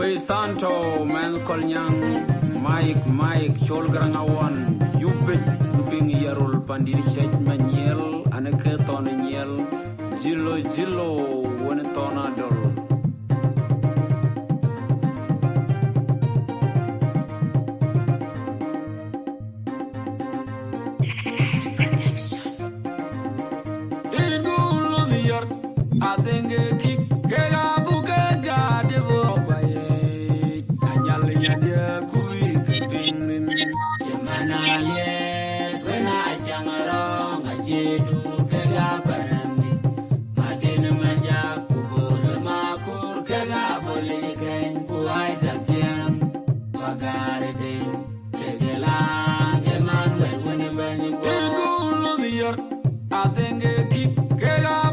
We Santo, Man Kolnyang, Mike, Shol Grangawan, Yuping Yarul Pandiri Shet Maniel, Anaketon Niel, Jilo, Wenetona Dol. I think a kick, Buka, Devo, Anyalian, Kui, Ping, Jamana, when I jang along, I do Kagaparami, Madina Maja, Kubo, Makur, Kagaboli, and Kuaita Tiam, Wagari, Kegala, Emmanuel, whenever you go, I think a kick, Buka.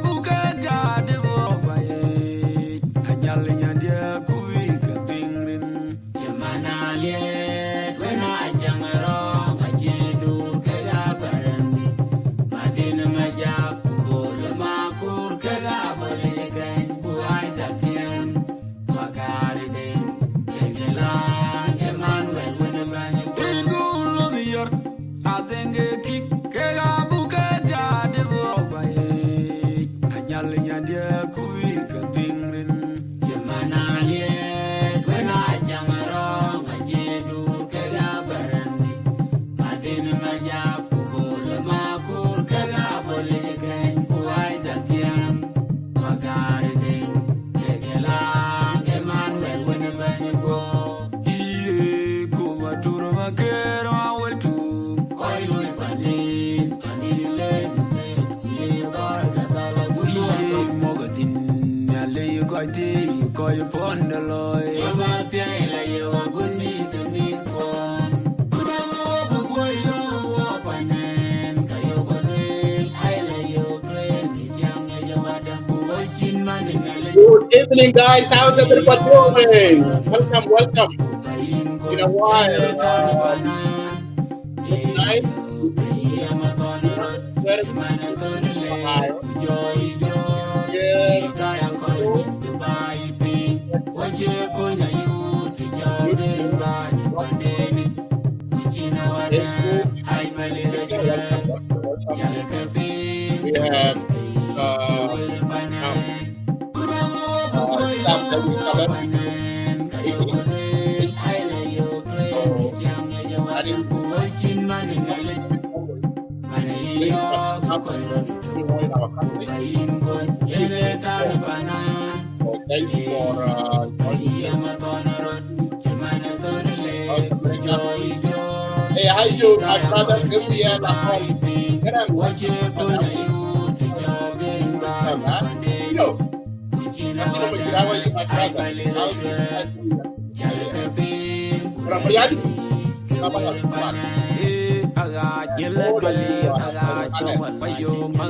Call you pon the lawyer. You might be you are good need to meet phone. Could I go boy low up and can you go real? I lay you train is young as you are the watching money. Good evening, guys. How's everybody doing? Welcome. In a while. Good night. We have stuff that we covered. Thank you for hey, how you, my brother? If we have a home, get on what you put yo, my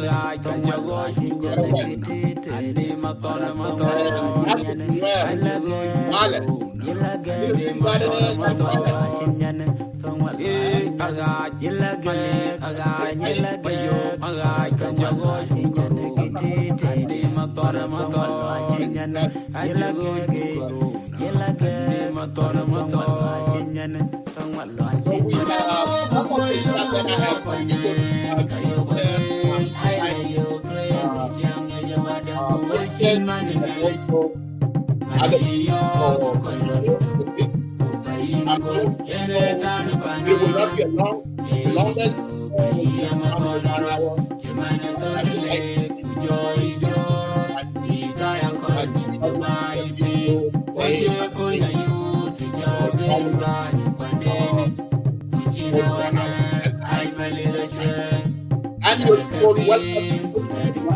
it will not be long. The longest and you're welcome.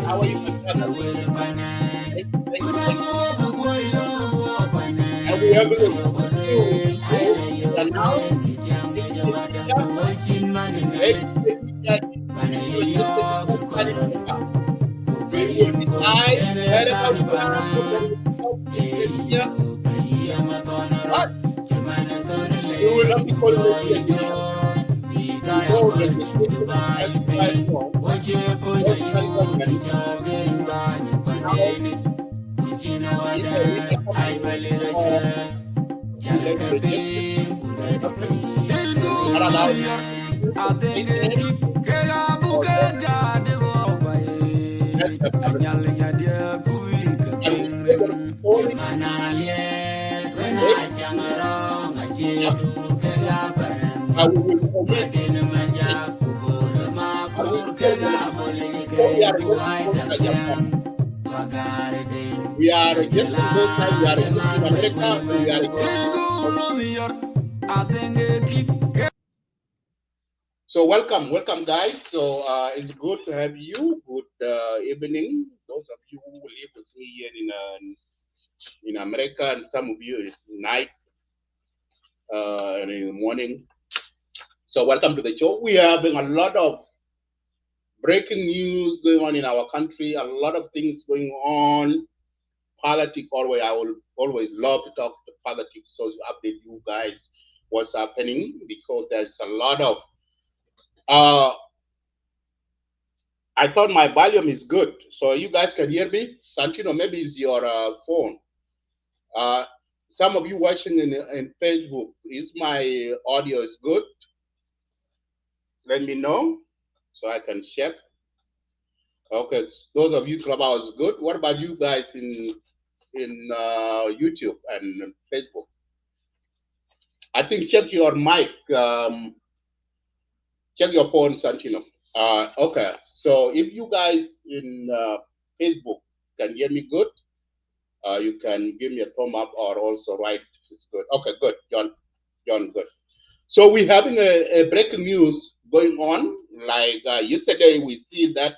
How are you, and we have you will not be called reject it. Nothing. We are allowed to use the state name or just a family. And we still going to be calling it. How we will omit it. Are we still going to be, or we are rejecting both sides of that? We are rejecting both sides. We are rejecting America or we are rejecting South Sudan. So welcome guys. So it's good to have you. Good evening. Those of you who live with me here in America, and some of you it's night and in the morning. So welcome to the show. We are having a lot of breaking news going on in our country. A lot of things going on. Politics always. I will always love to talk to politics. So to update you guys what's happening because there's a lot of uh I thought my volume is good, so you guys can hear me. Santino, maybe it's your phone. Uh, some of you watching in Facebook, is my audio is good? Let me know so I can check. Okay, those of you Clubhouse is good. What about you guys in YouTube and Facebook? I think check your mic. Check your phone, Santino. Okay, so if you guys in Facebook can hear me good, you can give me a thumb up or also write it's good. Okay, good, John, good. So we're having a breaking news going on. Like yesterday, we see that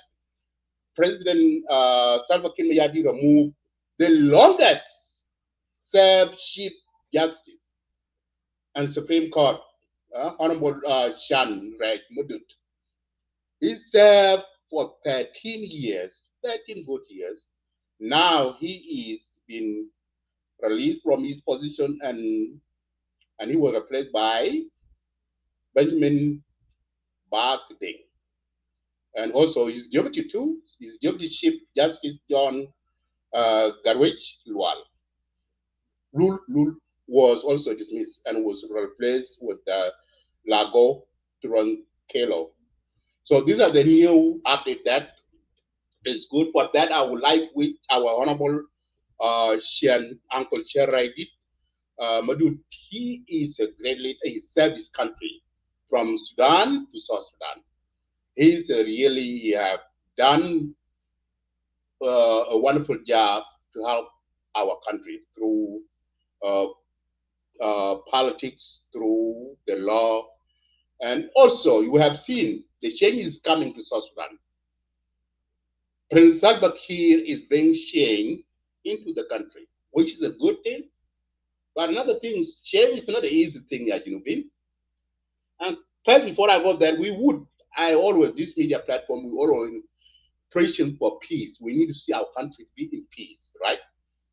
President Salva Kiir Mayadi removed the longest served Chief Justice and Supreme Court, Honorable Shan Raj Mudut. He served for 13 years, 13 good years. Now he is been released from his position and he was replaced by Benjamin Barkding. And also his deputy too, his deputy Chief Justice John Garwich Lual. Lul was also dismissed and was replaced with Lago Turankelo. So these are the new update that is good. For that, I would like with our honorable Shian Uncle Cherai did. Madud, he is a great leader. He served his country from Sudan to South Sudan. He's really done a wonderful job to help our country through politics, through the law, and also you have seen the changes coming to South Sudan. President Salva Kiir is bringing change into the country, which is a good thing. But another thing, change is not an easy thing, as you know. And first, before I go there, I always, this media platform, we always preaching for peace. We need to see our country be in peace, right?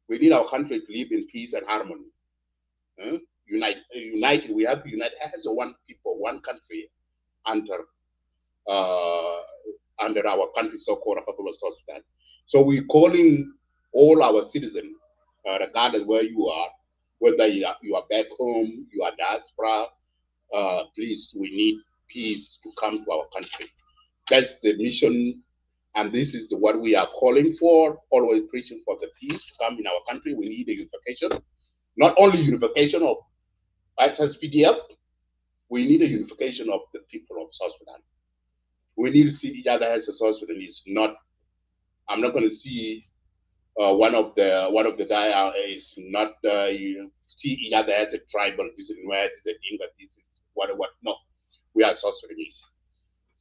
We need our country to live in peace and harmony. United, we have to unite as a one people, one country under under our country, so-called Republic of South Sudan. So we're calling all our citizens, regardless where you are, whether you are back home, you are diaspora, please, we need peace to come to our country. That's the mission, and this is what we are calling for, always preaching for the peace to come in our country. We need a unification, not only unification of SSPDF, we need a unification of the people of South Sudan. We need to see each other as a South Sudanese. I'm not going to see one of the guy is not you see each other as a tribal. This is where this is a Dinka. This is what. No, we are South Sudanese.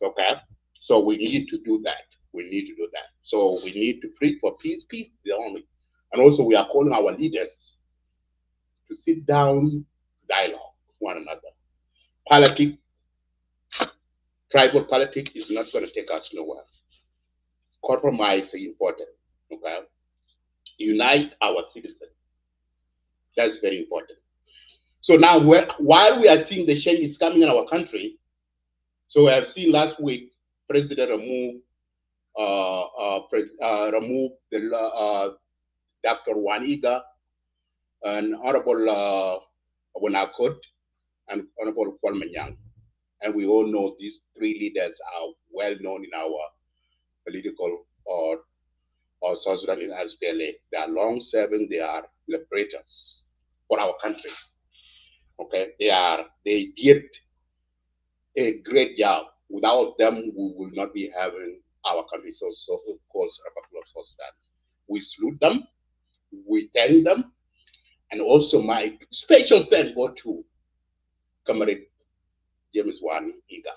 Okay, so we need to do that. We need to do that. So we need to preach for peace. Peace is the only. And also we are calling our leaders to sit down, dialogue one another. Politics, tribal politics is not going to take us nowhere. Compromise is important. Okay, unite our citizens. That's very important. So now, while we are seeing the changes coming in our country, so we have seen last week President remove the Dr. Waniga and Honorable Wanakot, and Honorable Kwalmanyang. And we all know these three leaders are well known in our political or South Sudan in SPLA. They are long serving, they are liberators for our country. Okay, they did a great job. Without them, we will not be having our country so called Republic of South Sudan. We salute them, we thank them, and also my special thanks go to Comrade James Wani Iga.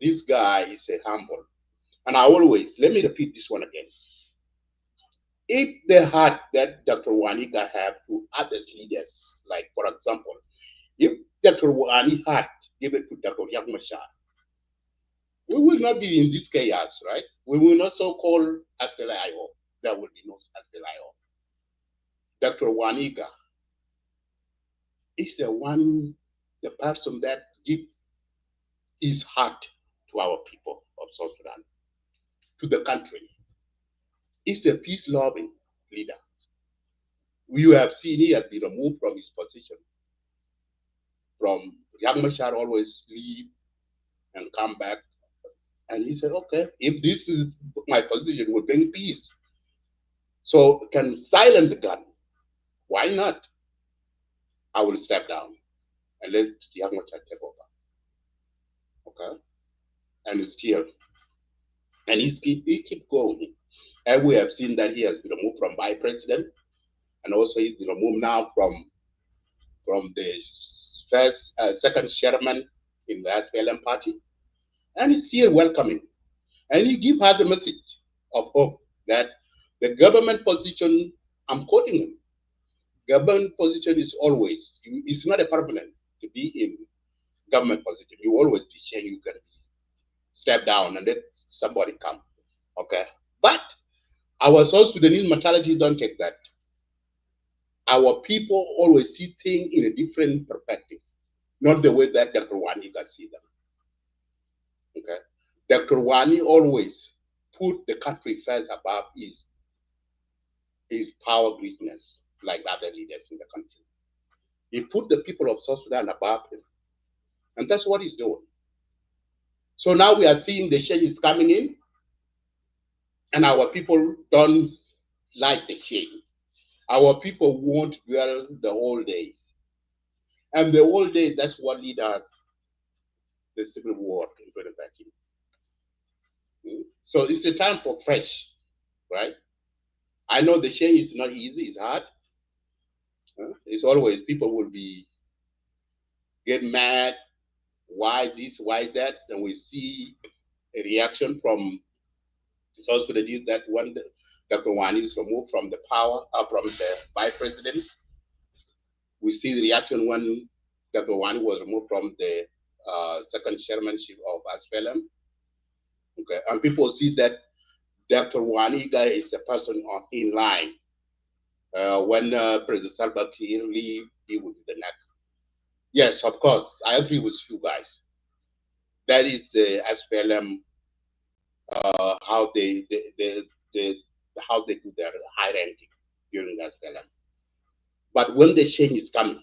This guy is a humble. And I always, let me repeat this one again. If the heart that Dr. Waniga have to other leaders, like for example, if Dr. Wani had give it to Dr. Yakmashar, we will not be in this chaos, right? We will not so-called Aspelio. There will be no Aspelio. Dr. Waniga is the person that give his heart to our people of South Sudan, to the country. He's a peace-loving leader. You have seen he has been removed from his position. From Young Machar always leave and come back. And he said, okay, if this is my position, will bring peace. So can silence the gun. Why not? I will step down and let Young Machar take over. Okay? And still, and he keep going. And we have seen that he has been removed from vice president, and also he's been removed now from the second chairman in the SPLM party, and he's still welcoming. And he gives us a message of hope that the government position, I'm quoting him, government position is always, it's not a permanent to be in government position. You always be changed, you can step down and let somebody come. Okay? But our South Sudanese mentality don't take that. Our people always see things in a different perspective, not the way that Dr. Wani can see them. Okay? Dr. Wani always put the country first above his power greatness, like other leaders in the country. He put the people of South Sudan above him. And that's what he's doing. So now we are seeing the change is coming in, and our people don't like the change. Our people won't dwell the old days. And the old days, that's what led us the civil war in 2013. So it's a time for fresh, right? I know the change is not easy, it's hard. It's always people will get mad, why this, why that, and we see a reaction from South Sudanese that when Dr. Wani is removed from the power, from the vice president, we see the reaction when Dr. Wani was removed from the second chairmanship of SPLM. Okay, and people see that Dr. Waniga is a person in line. When President Salva Kiir leave, he will be the next. Yes, of course, I agree with you guys. That is SPLM, how they how they do their high ranking during SPLM. But when the change is coming,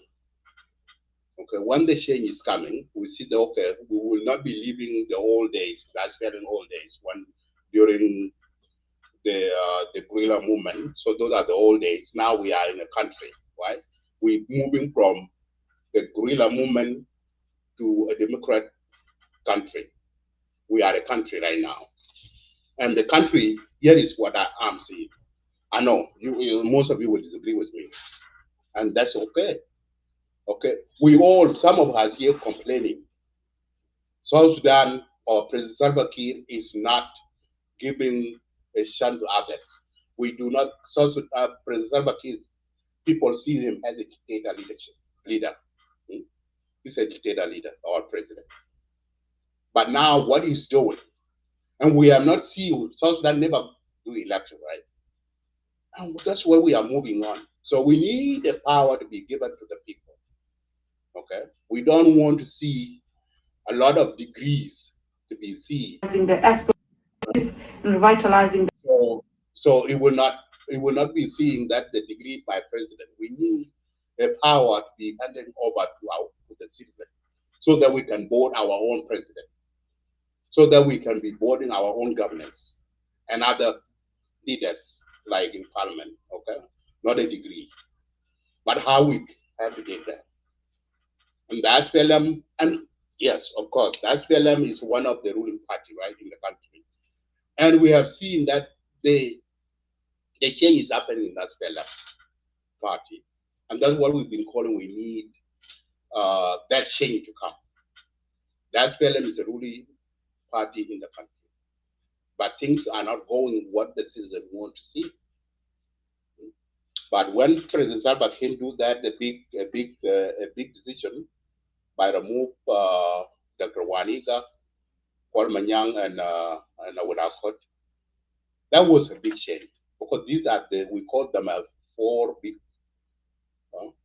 okay, when the change is coming, we see that okay, we will not be living the old days, the SPLM old days, when during the guerrilla movement. So those are the old days. Now we are in a country, right? We're moving from the guerrilla movement to a democratic country. We are a country right now. And the country, here is what I'm seeing. I know most of you will disagree with me. And that's okay. Okay. We all, some of us here complaining. South Sudan or President Salva Kiir is not giving a chance to others. We do not, President Salva Kiir, people see him as a dictator leader. He's a dictator leader or president. But now what he's doing, and we are not seeing, South Sudan never do election, right? And that's where we are moving on. So we need the power to be given to the people. Okay? We don't want to see a lot of degrees to be seen. Revitalizing. So it will not be seeing that the degree by president. We need a power to be handed over to the citizen, so that we can vote our own president, so that we can be voting our own governors and other leaders like in parliament, okay? Not a degree, but how we have to get there. And the SPLM, and yes, of course, the SPLM is one of the ruling party, right, in the country. And we have seen that the change is happening in the SPLM party. And that's what we've been calling, we need that change to come. The SPLM is a ruling party in the country. But things are not going what the citizens want to see. But when President Salva Kiir do that, a big decision by remove Dr. Waniga, Paul Manyang, and Awudakot, that was a big change, because these are we call them four big.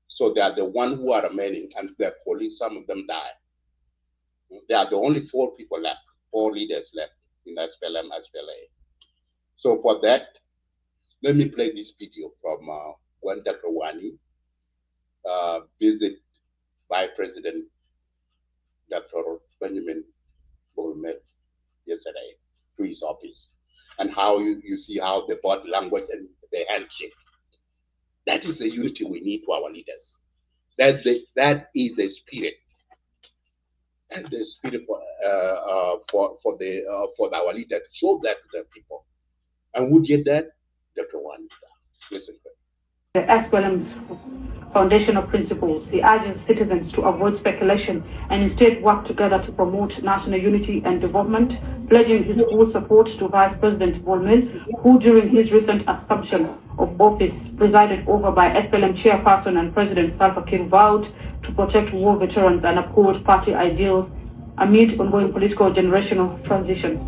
So they are the one who are remaining, and their colleagues, some of them die. They are the only four people left, four leaders left in SPLM, SPLA. So for that, let me play this video from when Dr. Wani visit by President Dr. Benjamin Bolmer yesterday to his office, and how you see how the body language and the handshake. That is the unity we need to our leaders. That is the spirit, and the spirit for our leader to show that to the people. And who did that? Dr. Wani. Listen to it. The SPLM's foundational principles, he urges citizens to avoid speculation and instead work together to promote national unity and development, pledging his full support to Vice President Bolmel, who during his recent assumption of office, presided over by SPLM chairperson and President Salva Kiir, vowed to protect war veterans and uphold party ideals amid ongoing political generational transition.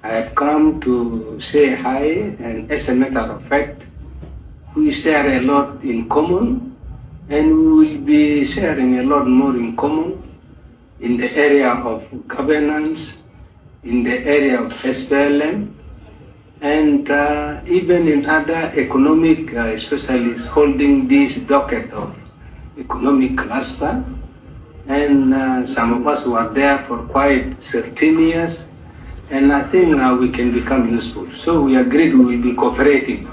I have come to say hi, and as a matter of fact, we share a lot in common, and we will be sharing a lot more in common in the area of governance, in the area of SPLM, and even in other economic specialists holding this docket of economic cluster. And some of us were there for quite 13 years. And I think now we can become useful. So we agreed we will be cooperating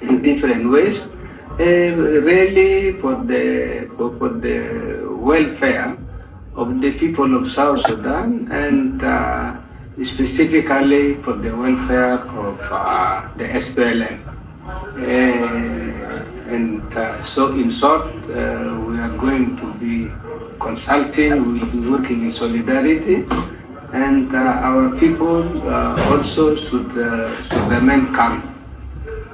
in different ways, really for the welfare of the people of South Sudan, and specifically for the welfare of the SPLM. So in short, we are going to be consulting, we will be working in solidarity, and our people also should remain calm.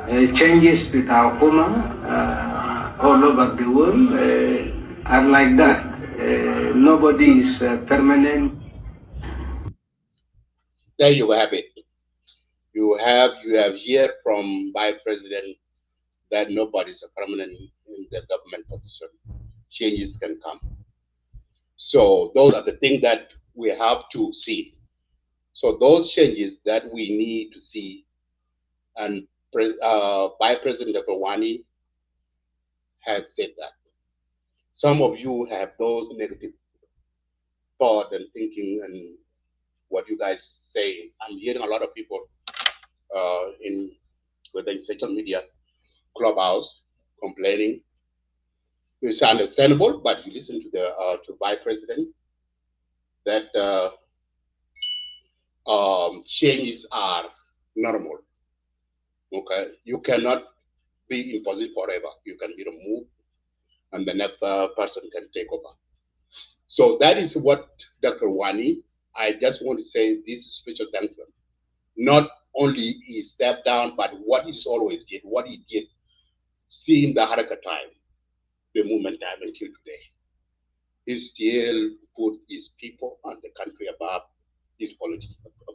Changes with our Huma all over the world are like that. Nobody is permanent. There you have it. You have heard from Vice President that nobody is permanent in the government position. Changes can come. So those are the things that we have to see. So those changes that we need to see, and Vice President Wani has said that. Some of you have those negative thoughts and thinking, and what you guys say. I'm hearing a lot of people whether in social media, Clubhouse, complaining. It's understandable, but you listen to the Vice President that changes are normal. Okay, you cannot be in position forever. You can be removed, and the next person can take over. So that is what Dr. Wani. I just want to say this special thank you. Not only he stepped down, but what he always did, what he did, seeing the Haraka time, the movement time until today. He still put his people and the country above his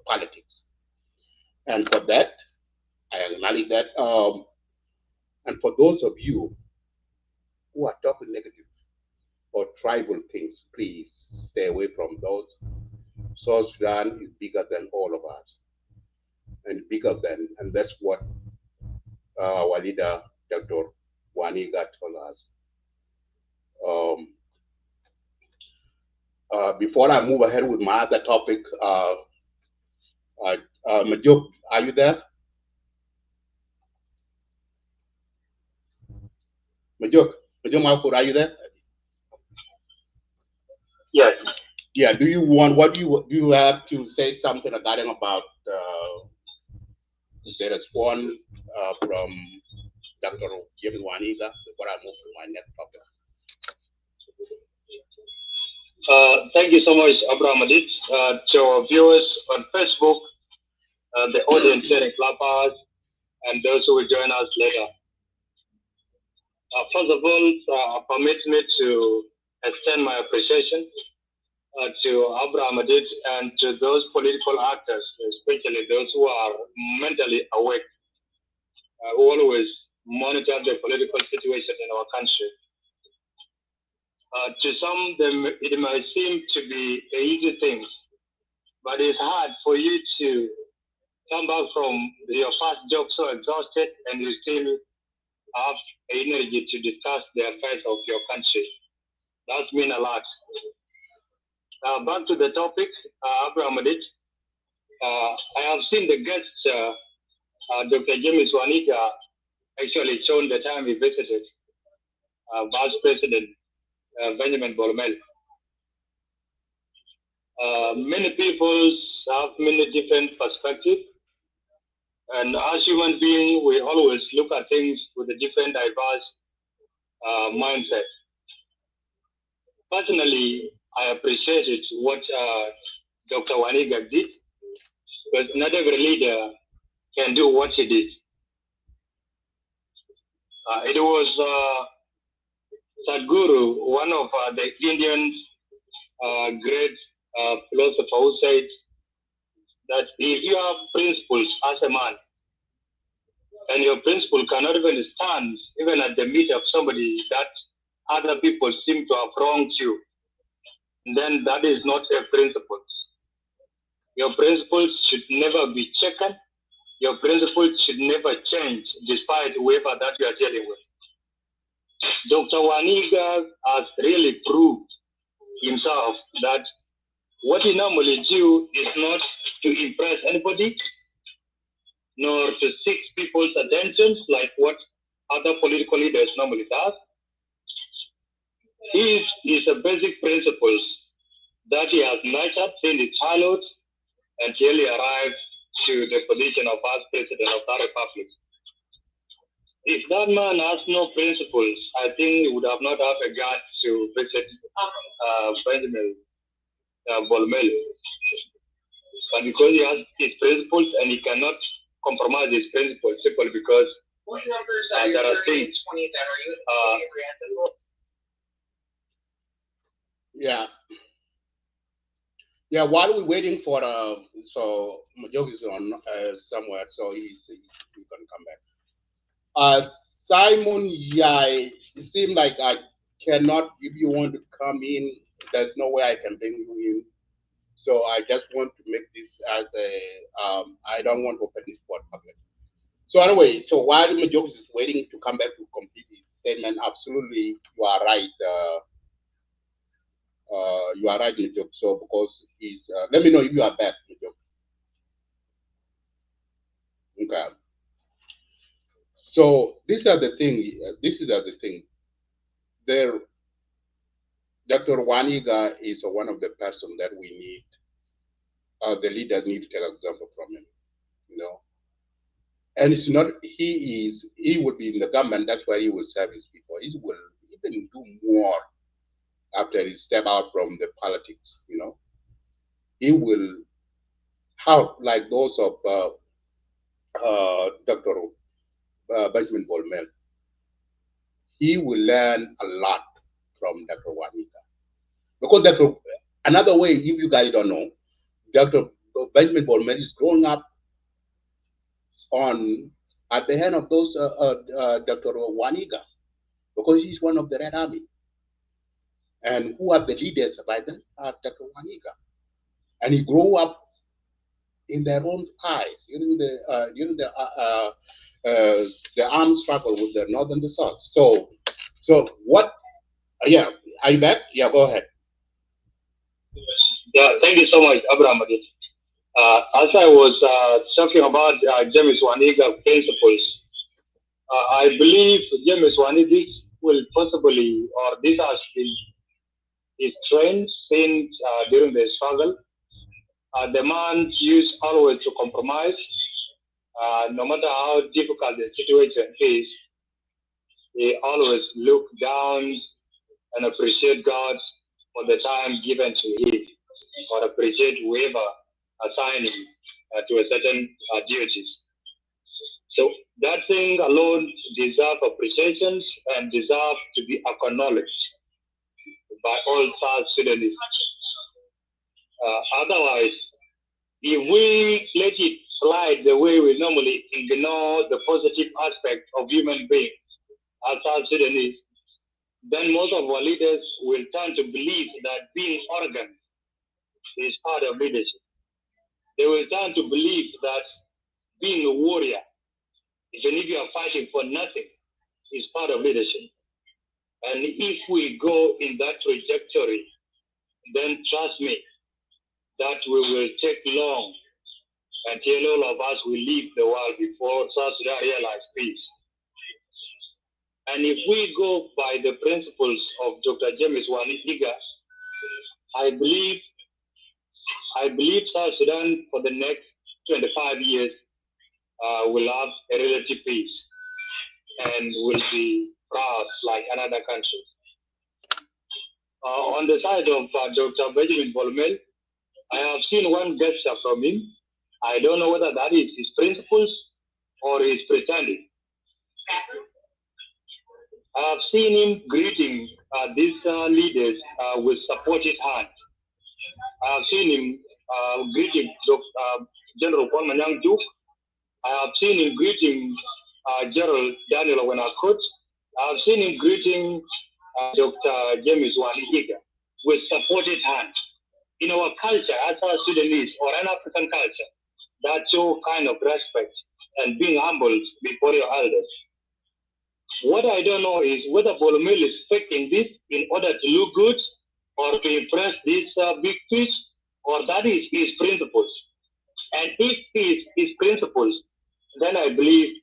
politics. And for that, I acknowledge that. And for those of you who are talking negative or tribal things, please stay away from those. South Sudan is bigger than all of us. and bigger than, and that's what our leader, Dr. Waniga, told us. Before I move ahead with my other topic, Majuk, are you there? Majuk Malkur, are you there? Yes. Yeah. Do you want? What do you have to say something regarding about the response from Dr. Jim Waniga before I move to my next topic? Thank you so much, Abraham Adit. To our viewers on Facebook, the audience here in Clubhouse, and those who will join us later. First of all, permit me to extend my appreciation to Abraham Adit and to those political actors, especially those who are mentally awake, who always monitor the political situation in our country. To some, it might seem to be an easy thing, but it's hard for you to come back from your first job so exhausted and you still have energy to discuss the affairs of your country. That means a lot. Back to the topic, Abraham Adit. I have seen the guest, Dr. James Waniga, actually shown the time he visited Vice President Benjamin Bolmel. Many people have many different perspectives, and as human beings, we always look at things with a different, diverse mindset. Personally, I appreciated what Dr. Waniga did, but not every leader can do what he did. It was Sadhguru, one of the Indian great philosopher, who said that if you have principles as a man, and your principle cannot even stand even at the meet of somebody that other people seem to have wronged you, then that is not a principle. Your principles should never be checked. Your principles should never change despite whoever that you are dealing with. Dr. Waniga has really proved himself that what he normally do is not to impress anybody, nor to seek people's attention like what other political leaders normally do. His is a basic principles that he has nurtured since his childhood until he arrived to the position of Vice President of the Republic. If that man has no principles, I think he would have not had a guts to visit Benjamin Bolmel. But because he has his principles and he cannot compromise his principles simply because there are things. Yeah, while we're waiting for so Majok is on somewhere, so he's gonna come back. Simon Yai, it seems like I cannot. If you want to come in, there's no way I can bring you in. So I just want to make this as a. I don't want to open this for public. So anyway, so while Majok is waiting to come back to complete his statement, absolutely you are right. You are right, Majok. So because he's, let me know if you are back, Majok. Okay. So these are the thing. This is the thing. There, Dr. Waniga is one of the person that we need. The leaders need to take example from him. You know, and it's not. He would be in the government. That's why he will serve his people. He will even do more after he step out from the politics. You know, he will help like those of Dr. Benjamin Bolmel. He will learn a lot from Dr. Waniga. Because another way, if you guys don't know, Dr. Benjamin Bolmel is growing up at the hand of those Dr. Waniga, because he's one of the Red Army. And who are the leaders by then? Dr. Waniga. And he grew up in their own eyes during the armed struggle with the north and the south. So what? Yeah, are you back? Yeah, go ahead. Yeah, thank you so much, Abraham. As I was talking about James Waniga principles, I believe James Waniga will possibly, or this has been his trend since during the struggle. The man used always to compromise, no matter how difficult the situation is. He always look down and appreciate God for the time given to him, or appreciate whoever assigned him to a certain duties. So that thing alone deserves appreciation and deserves to be acknowledged by all South Sudanese. Otherwise, if we let it slide the way we normally ignore the positive aspect of human beings as South Sudanese, then most of our leaders will turn to believe that being arrogant is part of leadership. They will turn to believe that being a warrior, even if you are fighting for nothing, is part of leadership. And if we go in that trajectory, then trust me, that we will take long until all of us will leave the world before South Sudan realize peace. And if we go by the principles of Dr. James Waniga, I believe South Sudan for the next 25 years will have a relative peace and will be proud like another country. On the side of Dr. Benjamin Bolmel, I have seen one gesture from him. I don't know whether that is his principles or his pretending. I have seen him greeting these leaders with supported hand. I have seen him greeting General Kwame Duke. I have seen him greeting General Daniel Wenakot. I have seen him greeting Dr. James Waniga with supported hand. In our culture, as a Sudanese or an African culture, that show kind of respect and being humbled before your elders. What I don't know is whether Bolomel is faking this in order to look good or to impress these big fish, or that is his principles. And if it's his principles, then I believe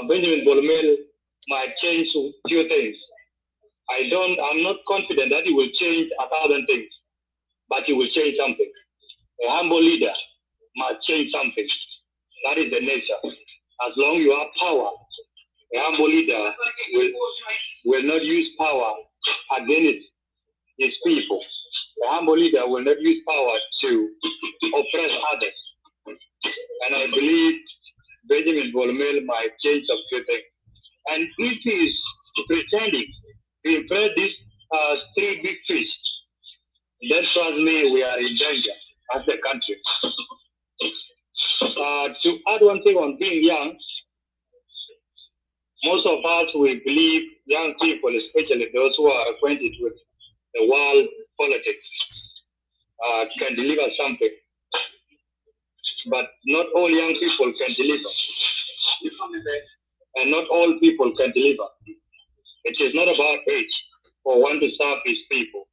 Benjamin Bolomel might change a few things. I'm not confident that he will change 1,000 things, but he will change something. A humble leader must change something. That is the nature. As long as you have power, a humble leader will not use power against his people. A humble leader will not use power to oppress others. And I believe Benjamin Bolomel might change some few things. And if he is pretending to impress these three big fish, then trust me, we are in danger as a country. To add one thing on being young, most of us, we believe young people, especially those who are acquainted with the world politics, can deliver something. But not all young people can deliver. And not all people can deliver. It is not about age or want to serve his people.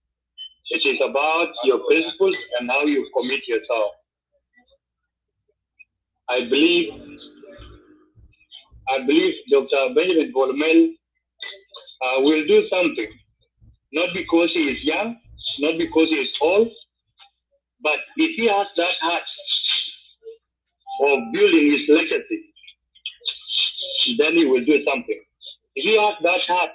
It is about your principles and how you commit yourself. I believe Dr. Benjamin Bolomel will do something, not because he is young, not because he is old, but if he has that heart of building his legacy, then he will do something. If he has that heart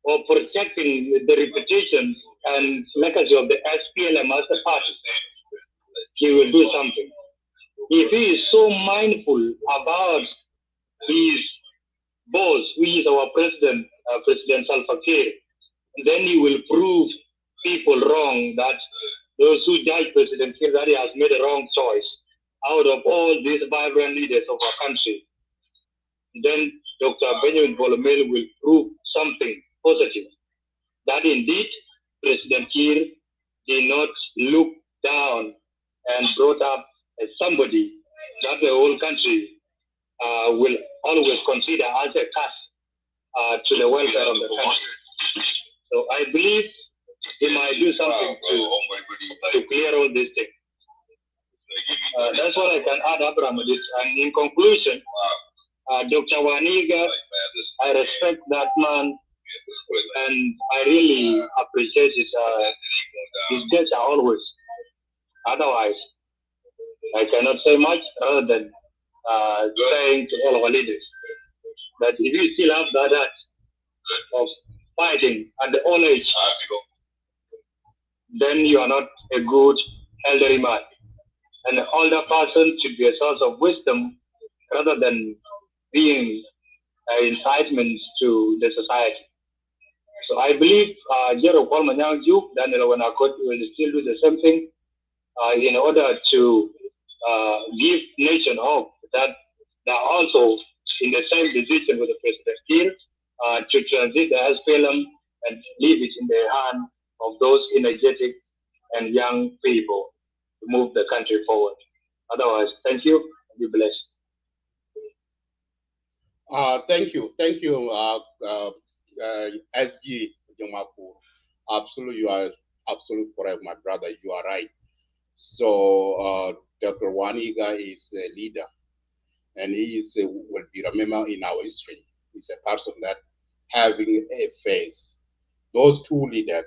of protecting the reputation and legacy of the SPLM as a party, he will do something. If he is so mindful about his boss, who is our president, President Salva Kiir, then he will prove people wrong, that those who judge President Kiir that he has made a wrong choice out of all these vibrant leaders of our country. Then Dr. Benjamin Bolomel will prove something positive, that indeed President Kiir did not look down and brought up somebody that the whole country will always consider as a task to the welfare of the country. So I believe he might do something to clear all these things. That's what I can add, Abraham. And in conclusion, Dr. Waniga, I respect that man, and I really appreciate his gesture always. Otherwise, I cannot say much other than saying to all our leaders that if you still have that act of fighting at the old age, then you are not a good elderly man. And an older person should be a source of wisdom rather than being incitements to the society. So I believe Jero Kwalmanyang Juk, Daniel Wanakot will still do the same thing in order to give nation hope that they are also in the same decision with the President Kiir to transit the SPLM and leave it in the hand of those energetic and young people to move the country forward. Otherwise, thank you and be blessed. Thank you, SG Jomapu. Absolutely, you are absolutely correct, my brother. You are right. So Dr. Waniga is a leader, and he is will be remembered in our history. He's a person that having a face. Those two leaders,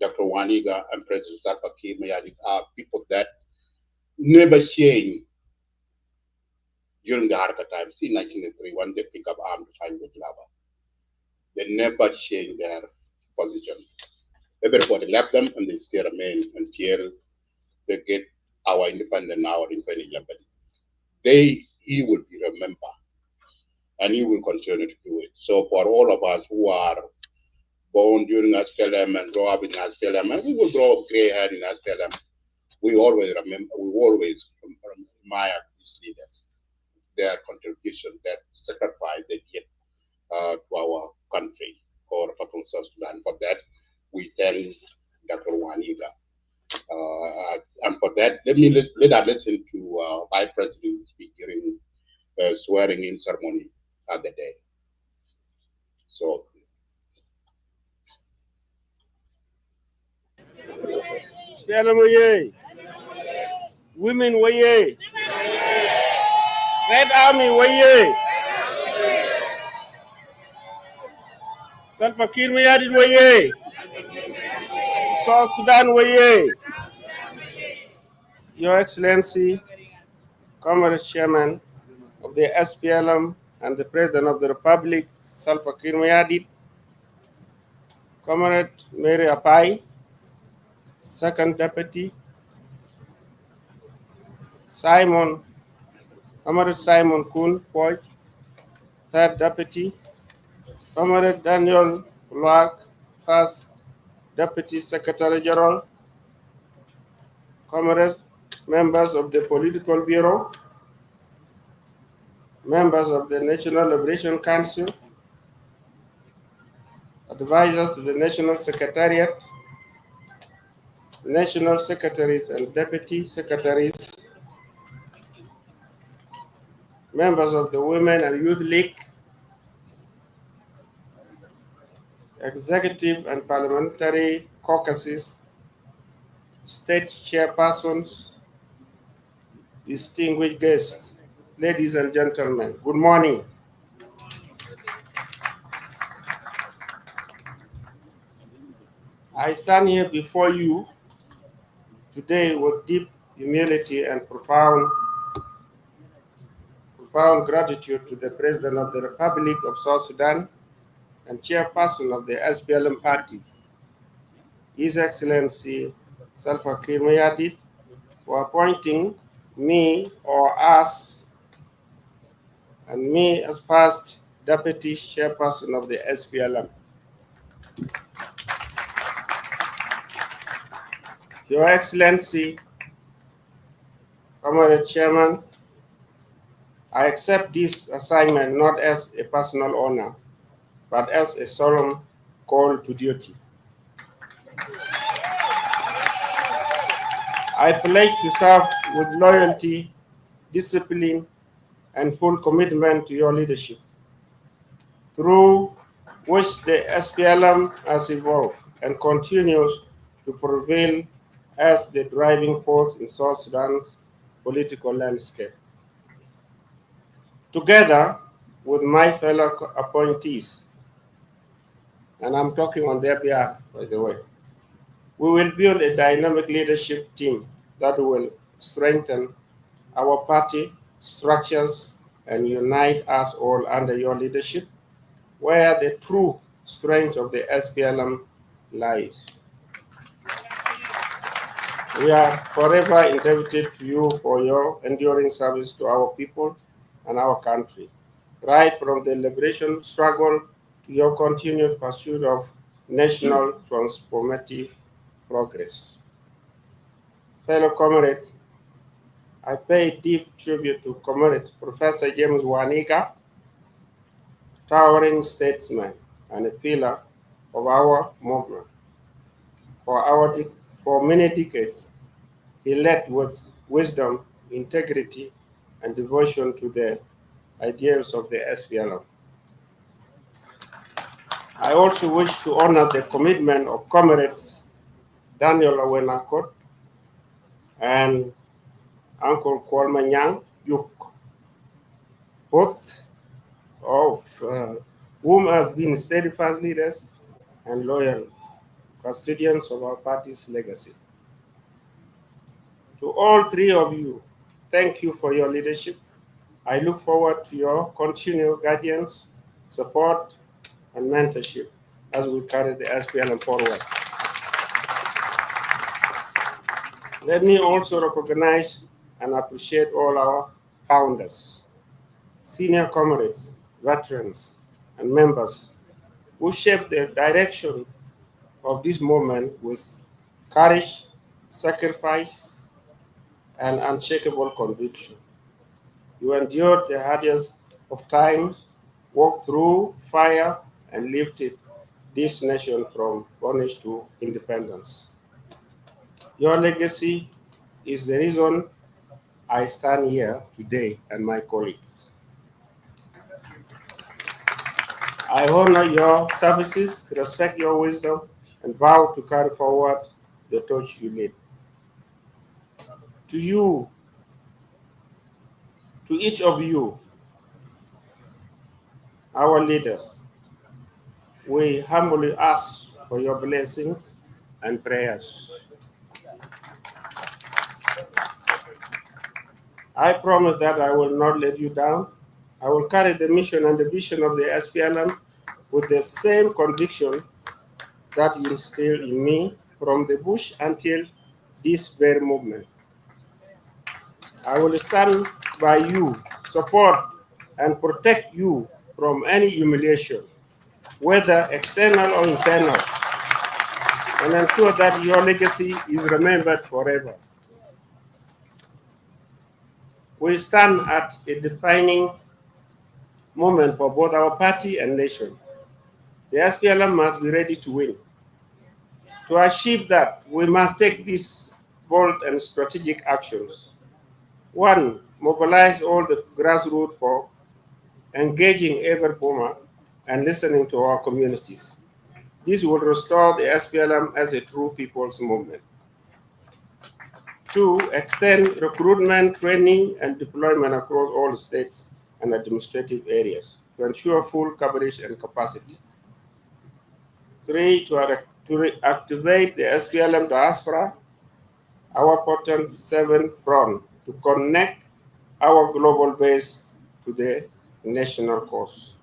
Dr. Waniga and President Salva Kiir Mayardit, are people that never change during the Haraka times in 1983 when they pick up arms to fight with Lava. They never change their position. Everybody left them and they still remain until they get our independence now in 2011. He will be remembered and he will continue to do it. So for all of us who are born during SPLM and grow up in SPLM, and we will grow up gray hair in SPLM, we always admire these leaders, their contribution, their sacrifice they did to our country or for South Sudan. For that, we thank Dr. Waniga. And for that, let us listen to Vice President speak during swearing in ceremony at the day. So. SPLM waye, women waye, Red Army waye, Salva Kiir Mayardit waye, South Sudan waye. Your Excellency, Comrade Chairman of the SPLM and the President of the Republic, Salva Kiir Mayardit, Comrade Mary Apai, Second Deputy, Comrade Simon Kun Poch, Third Deputy, Comrade Daniel Luak, First Deputy Secretary General, Comrades, members of the Political Bureau, members of the National Liberation Council, advisors to the National Secretariat, National Secretaries and Deputy Secretaries, members of the Women and Youth League, executive and parliamentary caucuses, state chairpersons, distinguished guests, ladies and gentlemen, good morning. I stand here before you today with deep humility and profound gratitude to the President of the Republic of South Sudan and chairperson of the SPLM party, His Excellency Salva Kiir Mayardit, for appointing me or us and me as first deputy chairperson of the SPLM. Your Excellency, Comrade Chairman, I accept this assignment not as a personal honor, but as a solemn call to duty. I pledge to serve with loyalty, discipline, and full commitment to your leadership, through which the SPLM has evolved and continues to prevail as the driving force in South Sudan's political landscape. Together with my fellow appointees, and I'm talking on their behalf, by the way, we will build a dynamic leadership team that will strengthen our party structures and unite us all under your leadership, where the true strength of the SPLM lies. We are forever indebted to you for your enduring service to our people and our country, right from the liberation struggle to your continued pursuit of national transformative progress. Fellow comrades, I pay deep tribute to Comrade Professor James Waniga, towering statesman and a pillar of our movement. For many decades, he led with wisdom, integrity, and devotion to the ideals of the SPLM. I also wish to honor the commitment of comrades Daniel Awenakot and Uncle Kwalmanyang Yuk, both of whom have been steadfast leaders and loyal custodians of our party's legacy. To all three of you, thank you for your leadership. I look forward to your continued guidance, support, and mentorship as we carry the SPLM forward. Let me also recognize and appreciate all our founders, senior comrades, veterans, and members who shaped the direction of this movement with courage, sacrifice, and unshakable conviction. You endured the hardest of times, walked through fire, and lifted this nation from bondage to independence. Your legacy is the reason I stand here today and my colleagues. I honor your services, respect your wisdom, and vow to carry forward the torch you lead. To you, to each of you, our leaders, we humbly ask for your blessings and prayers. I promise that I will not let you down. I will carry the mission and the vision of the SPLM with the same conviction that you instilled in me from the bush until this very movement. I will stand by you, support, and protect you from any humiliation, whether external or internal, and ensure that your legacy is remembered forever. We stand at a defining moment for both our party and nation. The SPLM must be ready to win. To achieve that, we must take these bold and strategic actions. One, mobilize all the grassroots for engaging every Burma and listening to our communities. This will restore the SPLM as a true people's movement. Two, extend recruitment, training, and deployment across all states and administrative areas to ensure full coverage and capacity. Three, to reactivate the SPLM diaspora, our potent seventh front, to connect our global base to the national cause.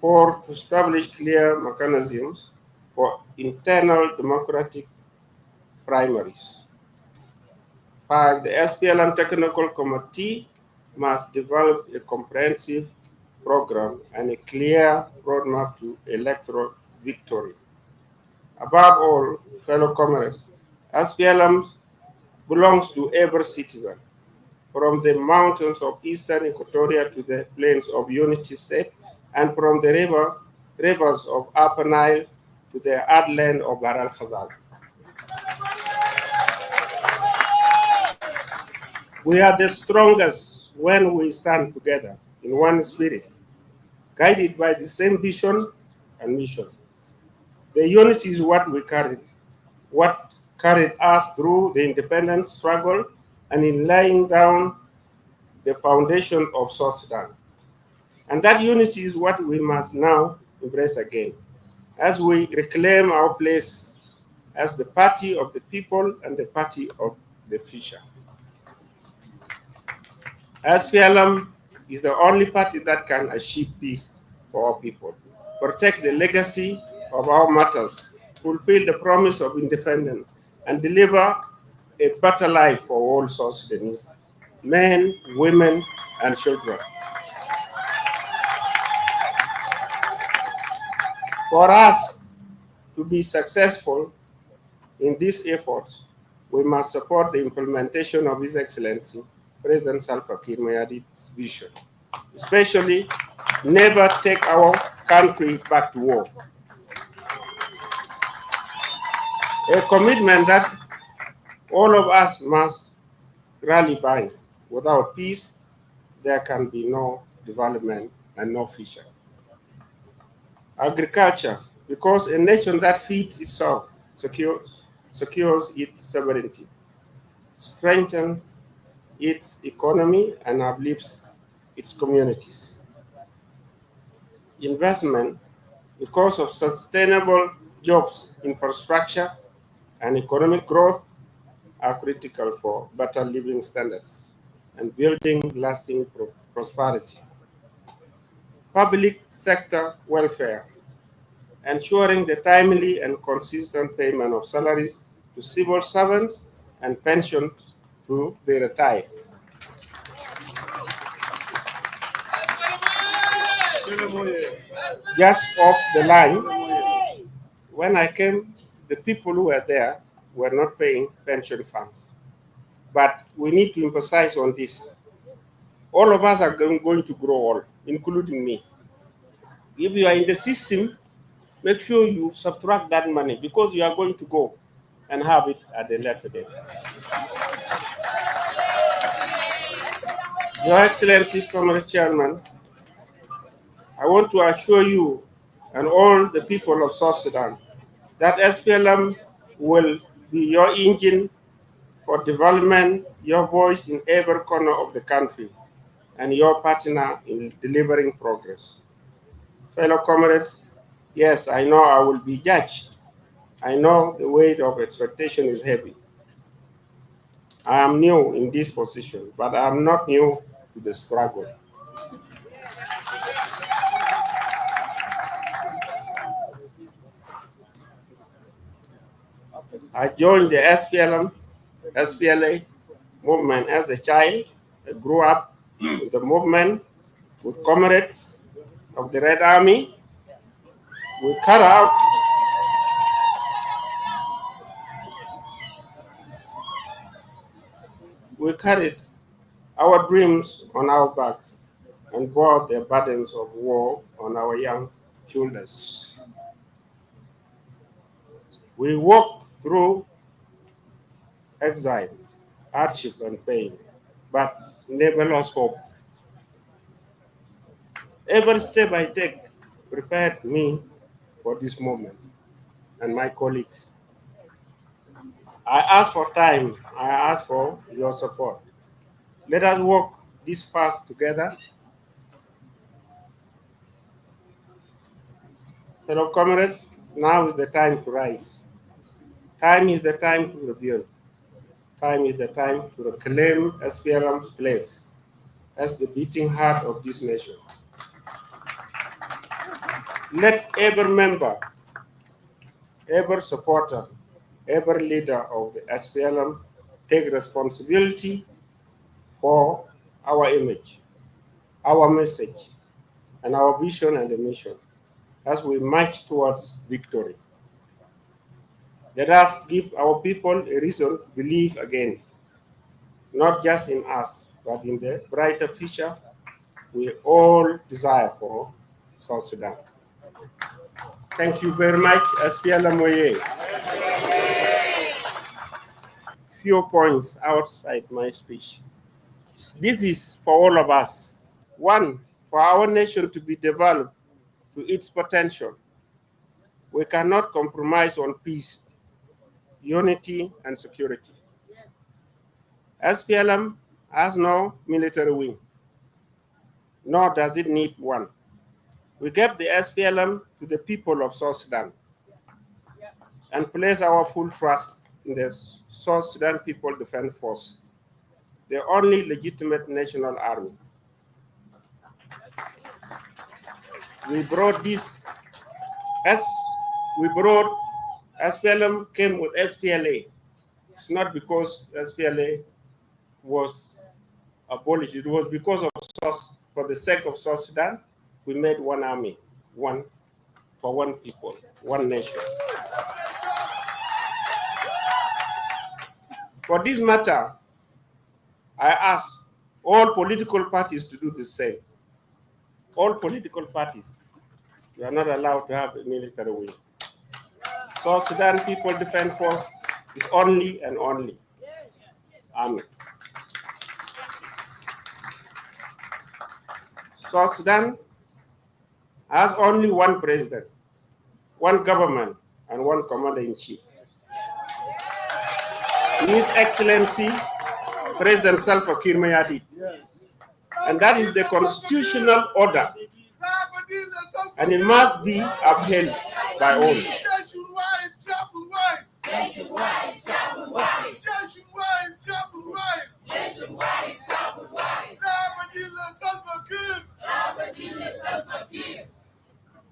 Four, to establish clear mechanisms for internal democratic primaries. Five, the SPLM Technical Committee must develop a comprehensive program and a clear roadmap to electoral victory. Above all, fellow comrades, SPLM belongs to every citizen, from the mountains of eastern Equatoria to the plains of Unity State, and from the rivers of Upper Nile to the heartland of Bahr el Ghazal. We are the strongest when we stand together in one spirit, guided by the same vision and mission. The unity is what carried us through the independence struggle and in laying down the foundation of South Sudan. And that unity is what we must now embrace again as we reclaim our place as the party of the people and the party of the future. SPLM is the only party that can achieve peace for our people, protect the legacy of our martyrs, fulfill the promise of independence, and deliver a better life for all South Sudanese, men, women, and children. For us to be successful in these efforts, we must support the implementation of His Excellency President Salva Kiir Mayardit's vision, especially never take our country back to war. A commitment that all of us must rally by. Without peace, there can be no development and no future. Agriculture, because a nation that feeds itself secures its sovereignty, strengthens its economy, and uplifts its communities. Investment, because of sustainable jobs, infrastructure, and economic growth, are critical for better living standards and building lasting prosperity. Public sector welfare, ensuring the timely and consistent payment of salaries to civil servants and pensions to the retired. Just off the line, when I came, the people who were there were not paying pension funds. But we need to emphasize on this. All of us are going to grow old, including me. If you are in the system, make sure you subtract that money because you are going to go and have it at the later date. Your Excellency, Comrade Chairman, I want to assure you and all the people of South Sudan that SPLM will be your engine for development, your voice in every corner of the country, and your partner in delivering progress. Fellow comrades, yes, I know I will be judged. I know the weight of expectation is heavy. I am new in this position, but I am not new to the struggle. I joined the SPLA movement as a child. I grew up with the movement with comrades of the Red Army. We carried our dreams on our backs and bore the burdens of war on our young shoulders. We walked through exile, hardship, and pain, but never lost hope. Every step I take prepared me for this moment and my colleagues. I ask for time, I ask for your support. Let us walk this path together. Fellow comrades, now is the time to rise. Time is the time to rebuild. Time is the time to reclaim SPLM's place as the beating heart of this nation. Let every member, every supporter, every leader of the SPLM take responsibility for our image, our message, and our vision and the mission as we march towards victory. Let us give our people a reason to believe again, not just in us, but in the brighter future we all desire for South Sudan. Thank you very much, SPLM Moye. Few points outside my speech. This is for all of us. One, for our nation to be developed to its potential, we cannot compromise on peace, unity, and security. SPLM has no military wing, nor does it need one. We gave the SPLM to the people of South Sudan and place our full trust in the South Sudan People Defense Force, the only legitimate national army. We brought this, as we brought, SPLM came with SPLA. It's not because SPLA was abolished. It was because of for the sake of South Sudan, we made one army, one for one people, one nation. For this matter, I ask all political parties to do the same. All political parties, you are not allowed to have a military wing. South Sudan People Defense Force is only and only army. South Sudan has only one president, one government, and one commander-in-chief. His Excellency President Salva Kiir Mayardit. And that is the constitutional order. And it must be upheld by all.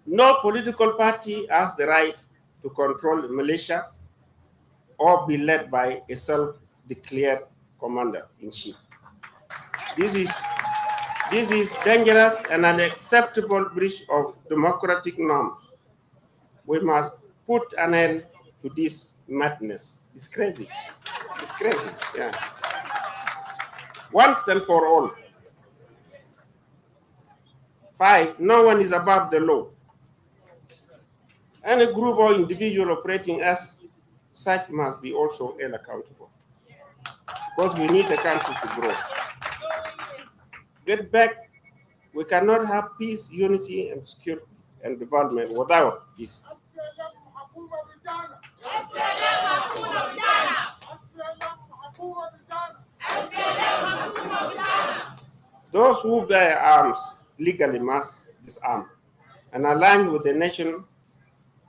No political party has the right to control the militia or be led by a self-declared commander-in-chief. This is dangerous and unacceptable breach of democratic norms. We must put an end to this madness. It's crazy. It's crazy. Yeah. Once and for all. 5, no one is above the law. Any group or individual operating as such must be also held accountable. Because we need the country to grow. Get back, we cannot have peace, unity, and security and development without this. Those who bear arms legally must disarm and align with the nation's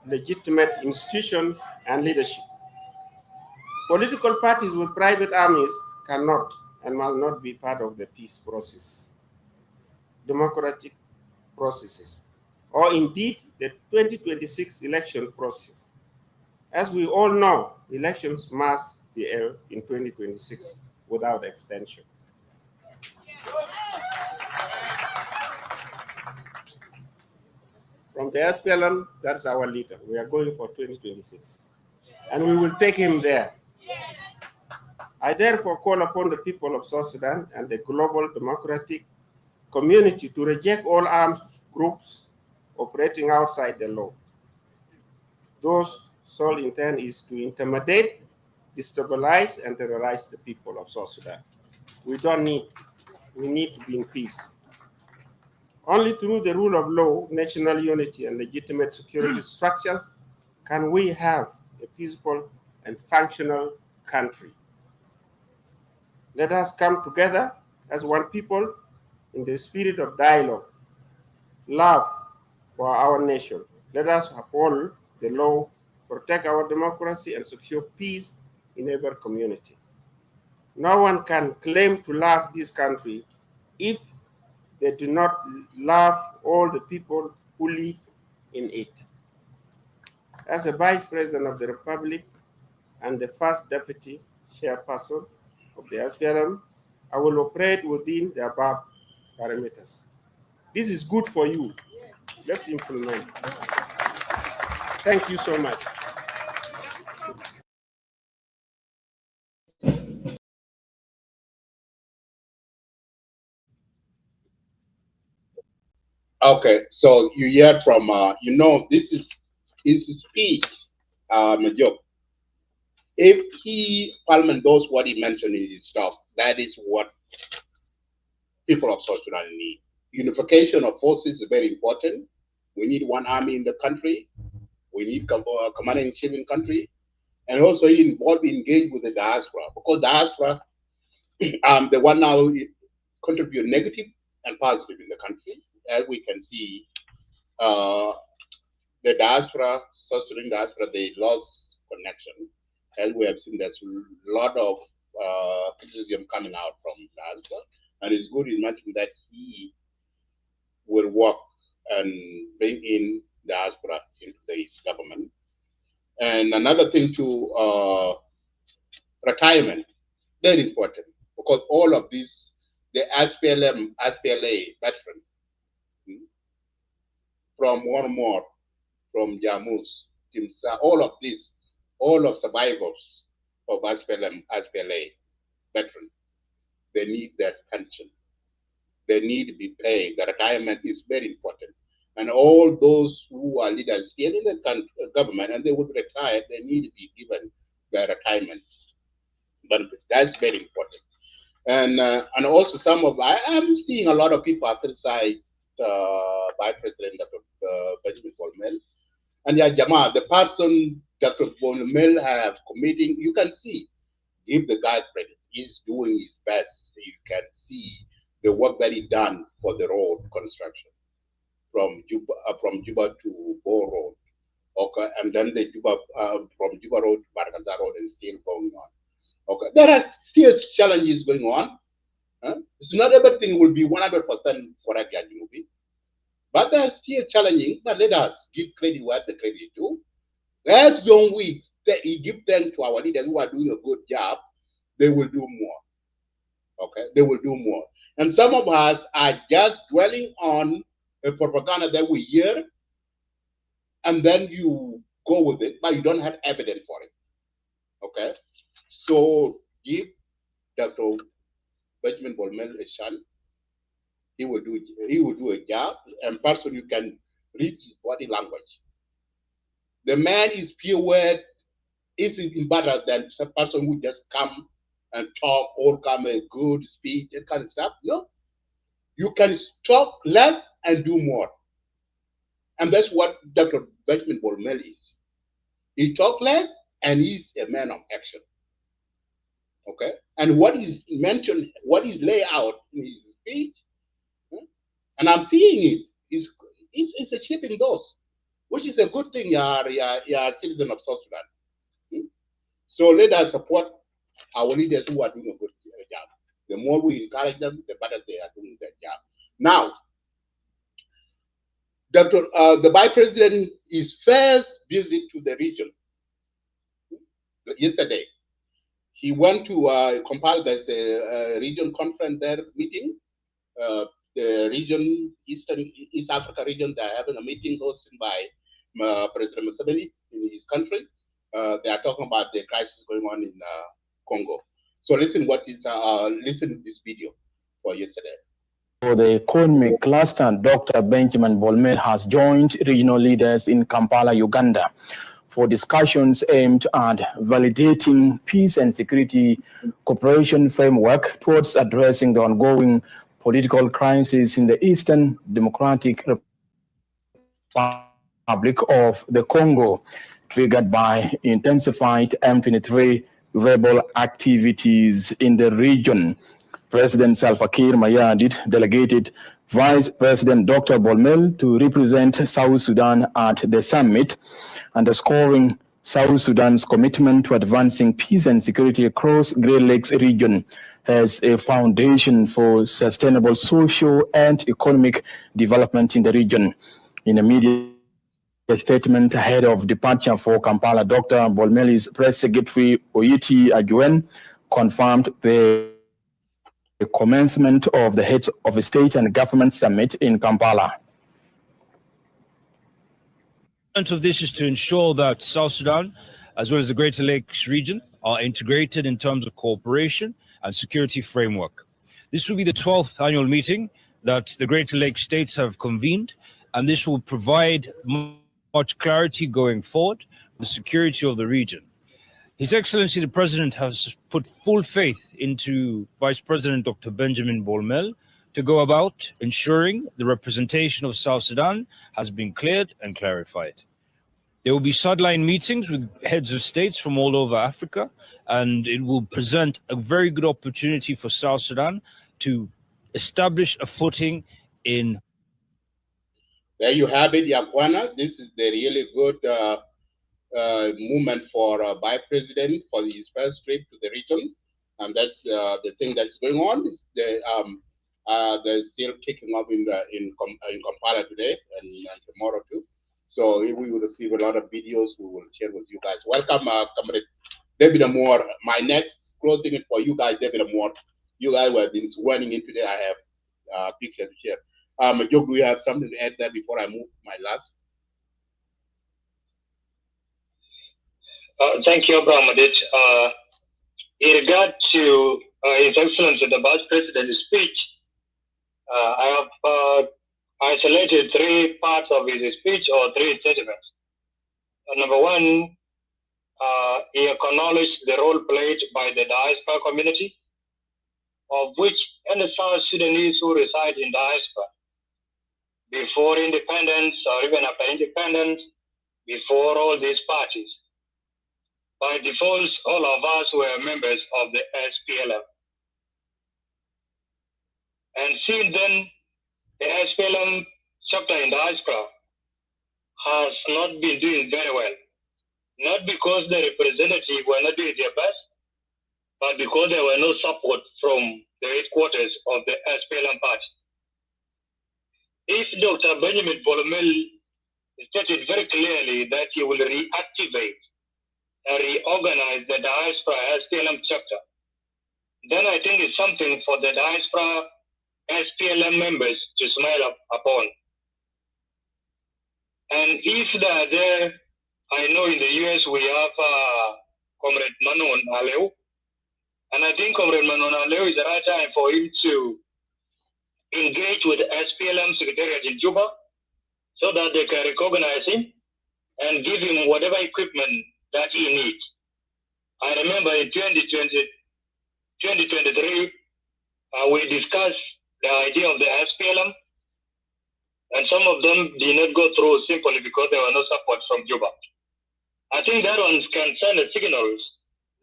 legitimate institutions and leadership. Political parties with private armies cannot and must not be part of the peace process, democratic processes, or indeed the 2026 election process. As we all know, elections must be held in 2026 without extension. From the SPLM, that's our leader. We are going for 2026. And we will take him there. I therefore call upon the people of South Sudan and the global democratic community to reject all armed groups operating outside the law. Those sole intent is to intimidate, destabilize, and terrorize the people of South Sudan. We need to be in peace. Only through the rule of law, national unity, and legitimate security structures can we have a peaceful and functional country. Let us come together as one people in the spirit of dialogue, love for our nation. Let us uphold the law, protect our democracy, and secure peace in every community. No one can claim to love this country if they do not love all the people who live in it. As a Vice President of the Republic and the first Deputy Chairperson of the SPLM, I will operate within the above parameters. This is good for you. Let's implement. Thank you so much. Okay, so you hear from, this is his speech, Majok. If Parliament knows what he mentioned in his stuff, that is what people of South Sudan need. Unification of forces is very important. We need one army in the country. We need commander in chief in country, and also engage with the diaspora, because diaspora the one now contribute negative and positive in the country. As we can see, the diaspora, South Sudan diaspora, they lost connection. As we have seen, there's a lot of criticism coming out from diaspora, and it's good in mentioning that he will work and bring in diaspora into his government. And another thing to retirement, very important, because all of these, the SPLA veteran, from Warmore, from Jamus, Timsa, all of these, all of survivors of SPLA veteran, they need their pension. They need to be paid. The retirement is very important. And all those who are leaders here in the government and they would retire, they need to be given their retirement benefit. That's very important. And also some of, I am seeing a lot of people criticize by President Dr. Benjamin Bolmel. And yeah, Jama, the person Dr. Bolmel have committing, you can see, give the guy credit. He's doing his best. You can see the work that he done for the road construction from Juba to Bo Road. Okay, and then the Juba from Juba Road to Barkaza Road is still going on. Okay, there are still challenges going on. It's not everything will be 100% for a movie, but they're still challenging. But let us give credit where the credit is due. As long we give thanks to our leaders who are doing a good job, they will do more. Okay, they will do more. And some of us are just dwelling on a propaganda that we hear, and then you go with it, but you don't have evidence for it. Okay, so give Dr. Benjamin Bolmel a chance. He will do a job, and person you can read his body language. The man is pure word, isn't better than some person who just come and talk or come a good speech, that kind of stuff. No, you can talk less and do more. And that's what Dr. Benjamin Bolmel is. He talk less and he's a man of action. Okay? And what is mentioned, what is laid out in his speech, and I'm seeing it, is achieving those, which is a good thing, you're citizen of South Sudan. So let us support our leaders who are doing a good job. The more we encourage them, the better they are doing their job. Now, the Vice President, his first visit to the region, yesterday, he went to Kampala. There's a region conference there meeting. The region, East Africa region, they're having a meeting hosted by President Museveni in his country. They are talking about the crisis going on in Congo. So listen listen to this video for yesterday. For the economic cluster, Dr. Benjamin Bolmel has joined regional leaders in Kampala, Uganda, for discussions aimed at validating peace and security cooperation framework towards addressing the ongoing political crisis in the Eastern Democratic Republic of the Congo, triggered by intensified M23 rebel activities in the region. President Salva Kiir Mayardit delegated Vice President Dr. Bolmel to represent South Sudan at the summit, underscoring South Sudan's commitment to advancing peace and security across Great Lakes region as a foundation for sustainable social and economic development in the region. In a media statement ahead of departure for Kampala, Dr. Bolmel's press secretary Oyiti Ajuen confirmed the commencement of the Heads of State and Government Summit in Kampala. The point of this is to ensure that South Sudan, as well as the Greater Lakes region, are integrated in terms of cooperation and security framework. This will be the 12th annual meeting that the Greater Lakes states have convened, and this will provide much clarity going forward for the security of the region. His Excellency the President has put full faith into Vice President Dr. Benjamin Bolmel to go about ensuring the representation of South Sudan has been cleared and clarified. There will be sideline meetings with heads of states from all over Africa, and it will present a very good opportunity for South Sudan to establish a footing in. There you have it, Yakwana. This is the really good movement for Vice President for his first trip to the region, and that's the thing that's going on. Is they're still kicking up in Kampala today and tomorrow too. So we will receive a lot of videos we will share with you guys. Welcome, Comrade David Amore. My next closing it for you guys, David Amore. You guys were been swearing in today. I have picture to share. Joe, do you have something to add there before I move my last? Thank you, Abraham. In regard to His Excellency the Vice President's speech, I have isolated three parts of his speech or three statements. Number one, he acknowledged the role played by the diaspora community, of which any South Sudanese who reside in diaspora, before independence or even after independence, before all these parties, by default, all of us were members of the SPLM. And since then, the SPLM chapter in diaspora has not been doing very well. Not because the representatives were not doing their best, but because there were no support from the headquarters of the SPLM party. If Dr. Benjamin Bolomel stated very clearly that he will reactivate and reorganize the diaspora SPLM chapter, then I think it's something for the diaspora SPLM members to smile upon. And if they are there, I know in the US we have Comrade Manon Aleu, and I think Comrade Manon Aleu is the right time for him to engage with the SPLM Secretariat in Juba so that they can recognize him and give him whatever equipment that he needs. I remember in 2023, we discussed the idea of the SPLM, and some of them did not go through simply because there were no support from Juba. I think that one can send a signals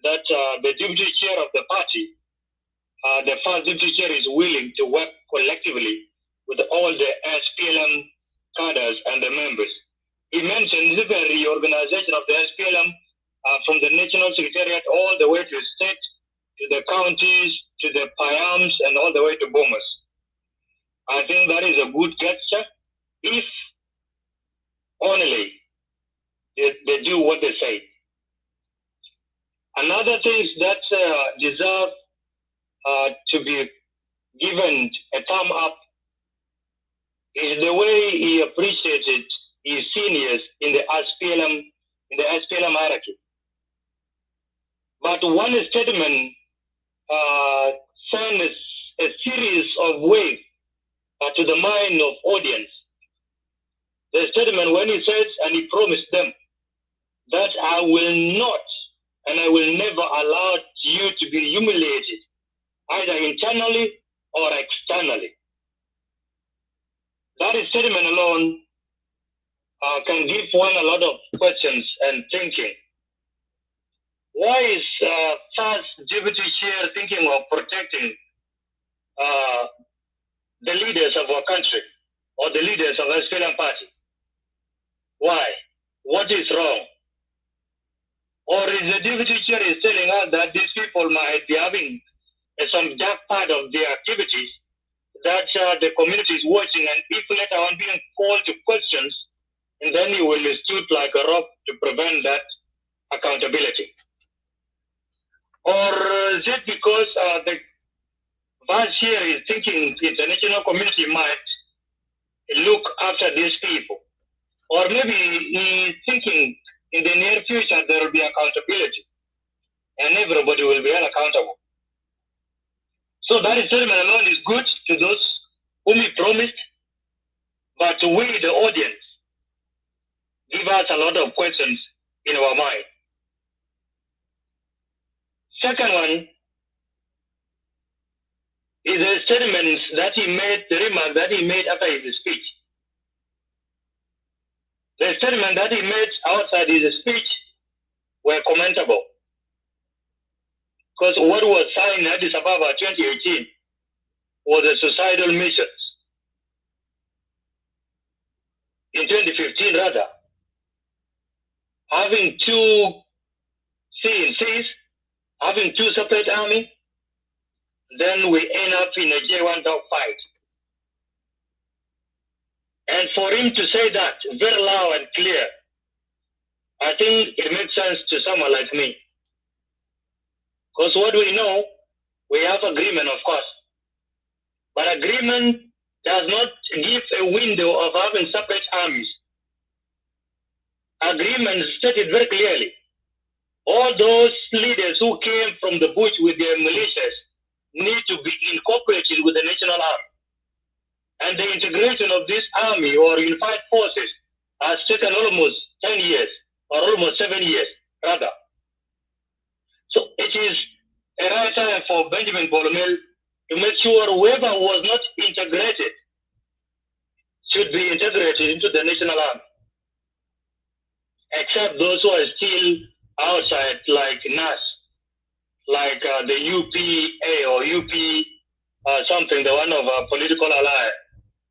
that the deputy chair of the party, the first deputy chair, is willing to work collectively with all the SPLM cadres and the members. He mentioned the reorganization of the SPLM from the National Secretariat all the way to the state, to the counties, to the Payams, and all the way to Bomas. I think that is a good gesture if only they do what they say. Another thing that deserve to be given a thumb up is the way he appreciated his seniors in the SPLM hierarchy. But one statement sent a series of waves to the mind of audience. The statement when he says, and he promised them, that I will not and I will never allow you to be humiliated, either internally or externally. That statement alone can give one a lot of questions and thinking. Why is first deputy chair thinking of protecting the leaders of our country or the leaders of the SPLM party? Why? What is wrong? Or is the deputy chair is telling us that these people might be having some dark part of their activities that the community is watching, and if later on being called to questions, and then you will stood like a rock to prevent that accountability? Or is it because the vice chair is thinking the international community might look after these people? Or maybe he's thinking in the near future there will be accountability and everybody will be held accountable. So that statement alone is good to those whom he promised, but we, the audience, give us a lot of questions in our mind. Second one is a statement that he made, the remark that he made after his speech. The statement that he made outside his speech were commentable. Because what was signed in Addis Ababa 2018 was a suicidal missions. In 2015, rather, having two CNCs, having two separate armies, then we end up in a J1 dogfight. And for him to say that very loud and clear, I think it makes sense to someone like me. Because what we know, we have agreement, of course. But agreement does not give a window of having separate armies. Agreement stated very clearly. All those leaders who came from the bush with their militias need to be incorporated with the national army. And the integration of this army or unified forces has taken almost 10 years, or almost 7 years, rather. So it is a right time for Benjamin Bolomel to make sure whoever was not integrated should be integrated into the national army, except those who are still outside, like NAS, like the UPA or UP something, the one of a political ally.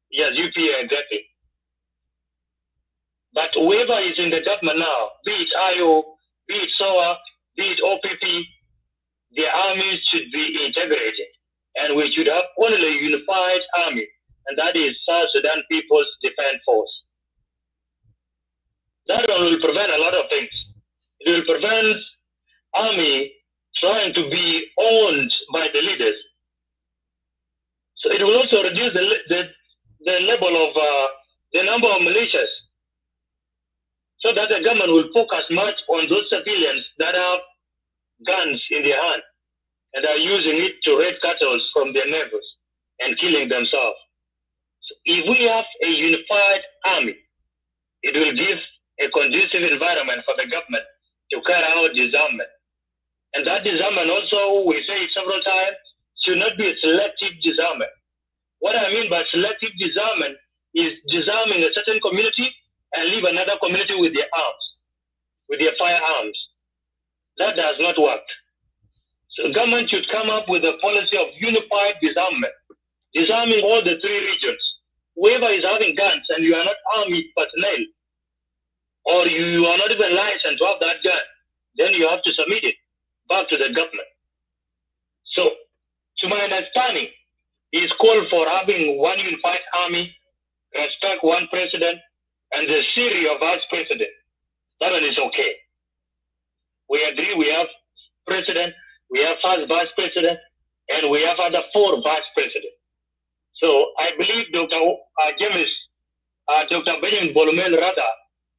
Yes, UPA, exactly. But whoever is in the government now, be it IO, be it SOA, be it OPP, the armies should be integrated. And we should have only a unified army, and that is South Sudan People's Defense Force. That one will prevent a lot of things. It will prevent army trying to be owned by the leaders. So it will also reduce the level of the number of militias, so that the government will focus much on those civilians that have guns in their hand and are using it to raid cattle from their neighbors and killing themselves. So if we have a unified army, it will give a conducive environment for the government to carry out disarmament. And that disarmament also, we say it several times, should not be a selective disarmament. What I mean by selective disarmament is disarming a certain community and leave another community with their arms, with their firearms. That does not work. So the government should come up with a policy of unified disarmament, disarming all the three regions. Whoever is having guns and you are not army personnel, or you are not even licensed to have that gun, then you have to submit it back to the government. So, to my understanding, is called for having one unified army, respect one president, and the series of vice president. That one is okay. We agree we have president, we have first vice president, and we have other 4 vice presidents. So I believe Dr. Dr. Benjamin Bolomel rather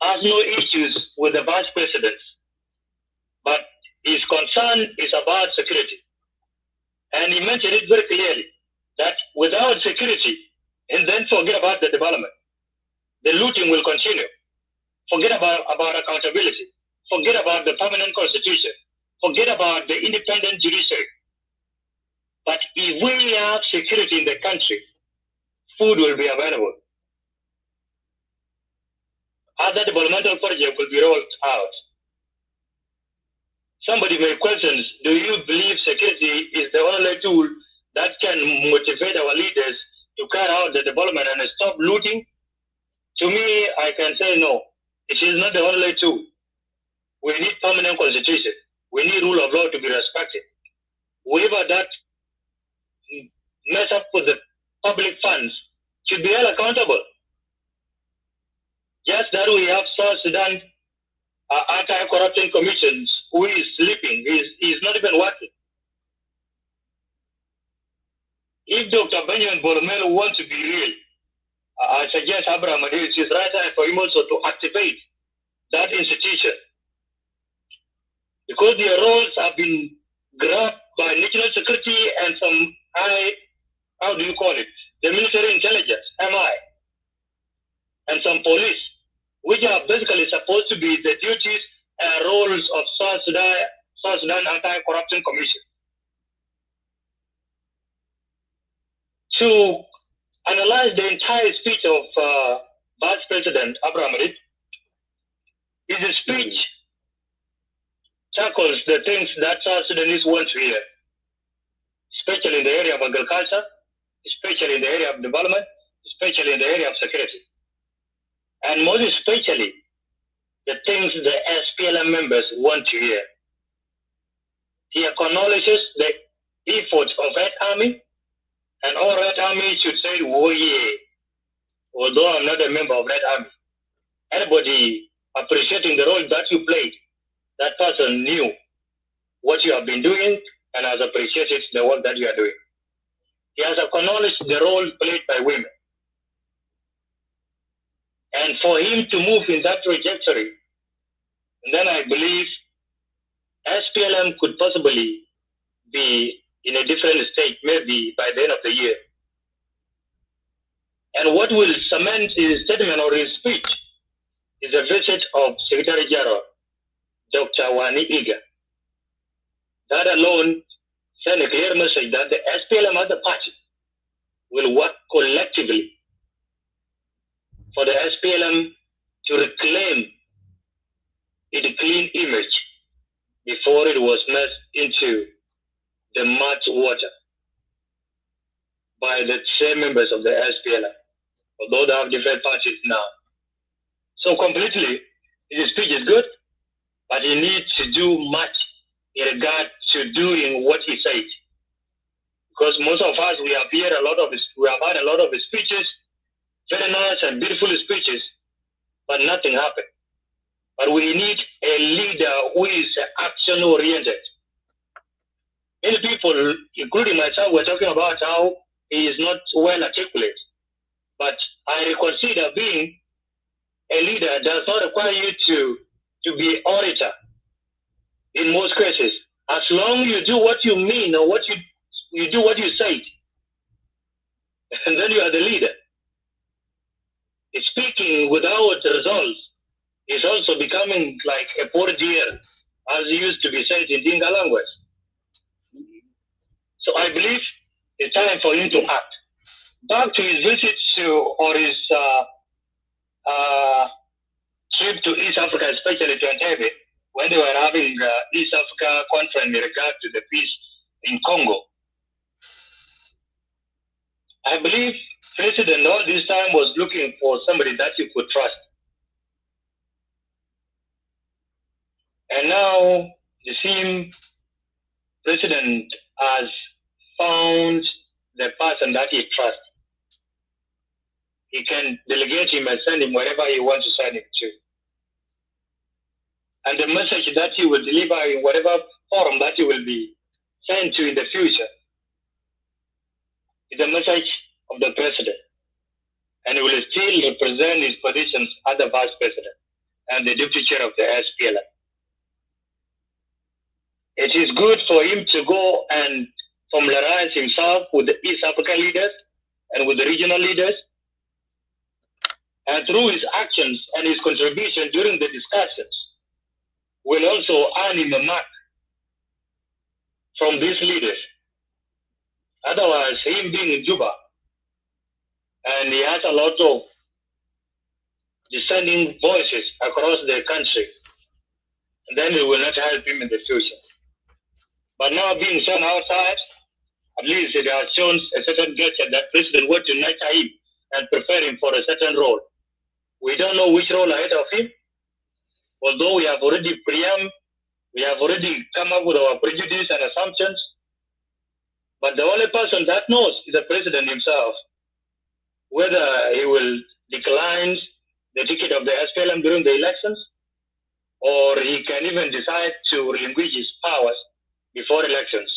has no issues with the vice presidents, but his concern is about security. And he mentioned it very clearly, that without security, and then forget about the development, the looting will continue. Forget about accountability. Forget about the permanent constitution. Forget about the independent judiciary. But if we have security in the country, food will be available. Other developmental projects will be rolled out. Somebody may question, do you believe security is the only tool that can motivate our leaders to carry out the development and stop looting? To me, I can say no. It is not the only tool. We need permanent constitution. We need rule of law to be respected. Whoever that mess up with the public funds should be held accountable. Just that we have South Sudan anti-corruption commissions who is sleeping, is not even working. If Dr. Benjamin Bolomel wants to be real, I suggest Abraham Adil, it is right time for him also to activate that institution. Because their roles have been grabbed by national security and some how do you call it? The military intelligence, MI, and some police, which are basically supposed to be the duties and roles of South Sudan Anti-Corruption Commission. to analyze the entire speech of Vice President Abraham Reed. His speech tackles the things that South Sudanese want to hear, especially in the area of agriculture, especially in the area of development, especially in the area of security. And most especially, the things the SPLM members want to hear. He acknowledges the efforts of Red Army, and all Red Army should say, oh yeah, although I'm not a member of Red Army. Anybody appreciating the role that you played, that person knew what you have been doing and has appreciated the work that you are doing. He has acknowledged the role played by women. And for him to move in that trajectory, then I believe SPLM could possibly be in a different state, maybe by the end of the year. And what will cement his statement or his speech is a visit of Secretary General Dr. Wani Iga. That alone sends a clear message that the SPLM as a party will work collectively for the SPLM to reclaim its clean image before it was messed into the mud water by the same members of the SPLM, although they have different parties now. So completely, his speech is good, but he needs to do much in regard to doing what he said. Because most of us, we have had a lot of his speeches, very nice and beautiful speeches, but nothing happened. But we need a leader who is action-oriented. Many people, including myself, were talking about how he is not well articulate. But I consider being a leader does not require you to be an orator in most cases. As long as you do what you mean or what you do what you say, and then you are the leader. Speaking without results is also becoming like a poor deal, as it used to be said in Dinka language. So I believe it's time for him to act. Back to his visit or his trip to East Africa, especially to Entebbe, when they were having the East Africa conference in regard to the peace in Congo. I believe President all this time was looking for somebody that he could trust. And now the same President has found the person that he trusts. He can delegate him and send him wherever he wants to send him to. And the message that he will deliver in whatever forum that he will be sent to in the future is the message of the president. And he will still represent his positions as the vice president and the deputy chair of the SPLM. It is good for him to go and familiarize himself with the East African leaders and with the regional leaders. And through his actions and his contribution during the discussions, will also earn him a mark from these leaders. Otherwise, him being in Juba, and he has a lot of dissenting voices across the country, and then it will not help him in the future. But now being shown outside, at least it has shown a certain gesture that President wants to nurture him and prepare him for a certain role. We don't know which role ahead of him, although we have already come up with our prejudice and assumptions. But the only person that knows is the president himself, whether he will decline the ticket of the SPLM during the elections, or he can even decide to relinquish his powers before elections.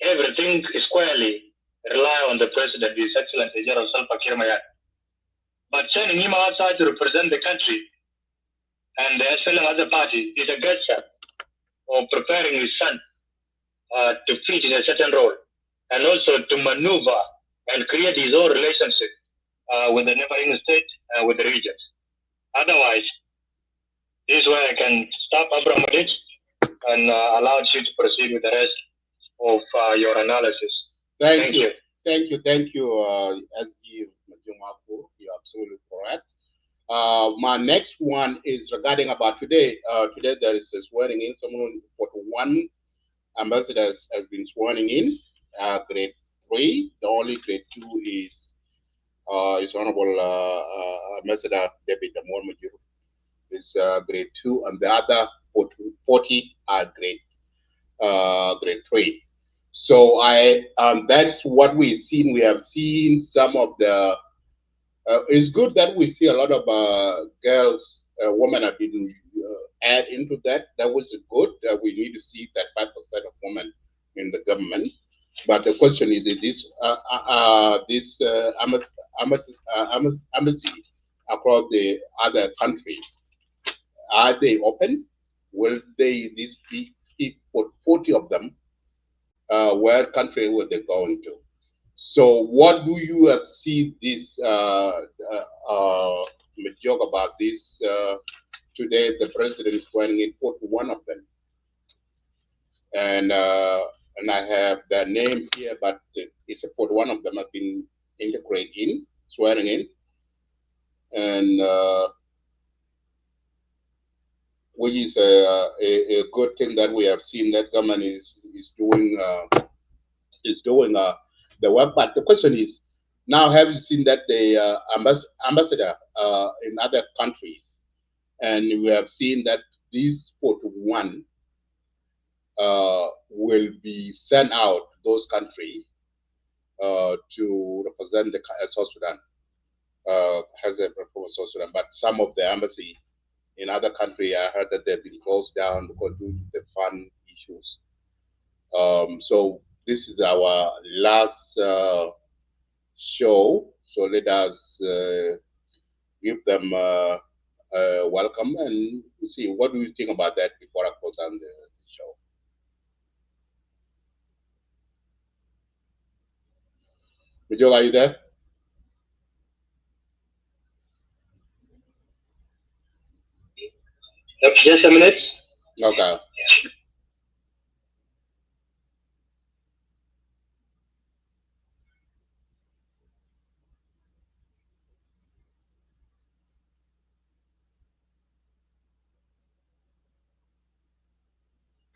Everything squarely rely on the president, His Excellency General Salva Kiir Mayardit. But sending him outside to represent the country and the SPLM as a party is a gesture of preparing his son to fit in a certain role, and also to maneuver and create his own relationship with the neighboring state and with the regions. Otherwise, this is where I can stop, Abraham, and allow you to proceed with the rest of your analysis. Thank you. Thank you, SG Majumaku. You're absolutely correct. My next one is regarding about today. Today there is a swearing in. Someone 41 ambassadors has been swearing in. Grade 3. The only grade 2 is Honorable Ambassador David Amor Majuru is grade 2, and the other 40 are grade 3. So that's what we've seen. We have seen some of the. It's good that we see a lot of girls, women have been add into that. That was good. We need to see that 5% of women in the government. But the question is, this embassy across the other countries, are they open? Will these be 40 of them? Where country will they go into? So, what do you see this joke about this? Today, the president is swearing in 41 of them, and I have the name here, but it's a 41 of them have been integrated in, swearing in, and which is a good thing that we have seen that government is doing the work. But the question is, now have you seen that the ambassador in other countries, and we have seen that these 41 will be sent out to those countries to represent the South Sudan, has a representative South Sudan. But some of the embassy in other countries, I heard that they've been closed down because due to the fund issues. So this is our last show. So let us give them welcome and see what do you think about that before I close down the show. Joe, are you there? Just a minute. Okay.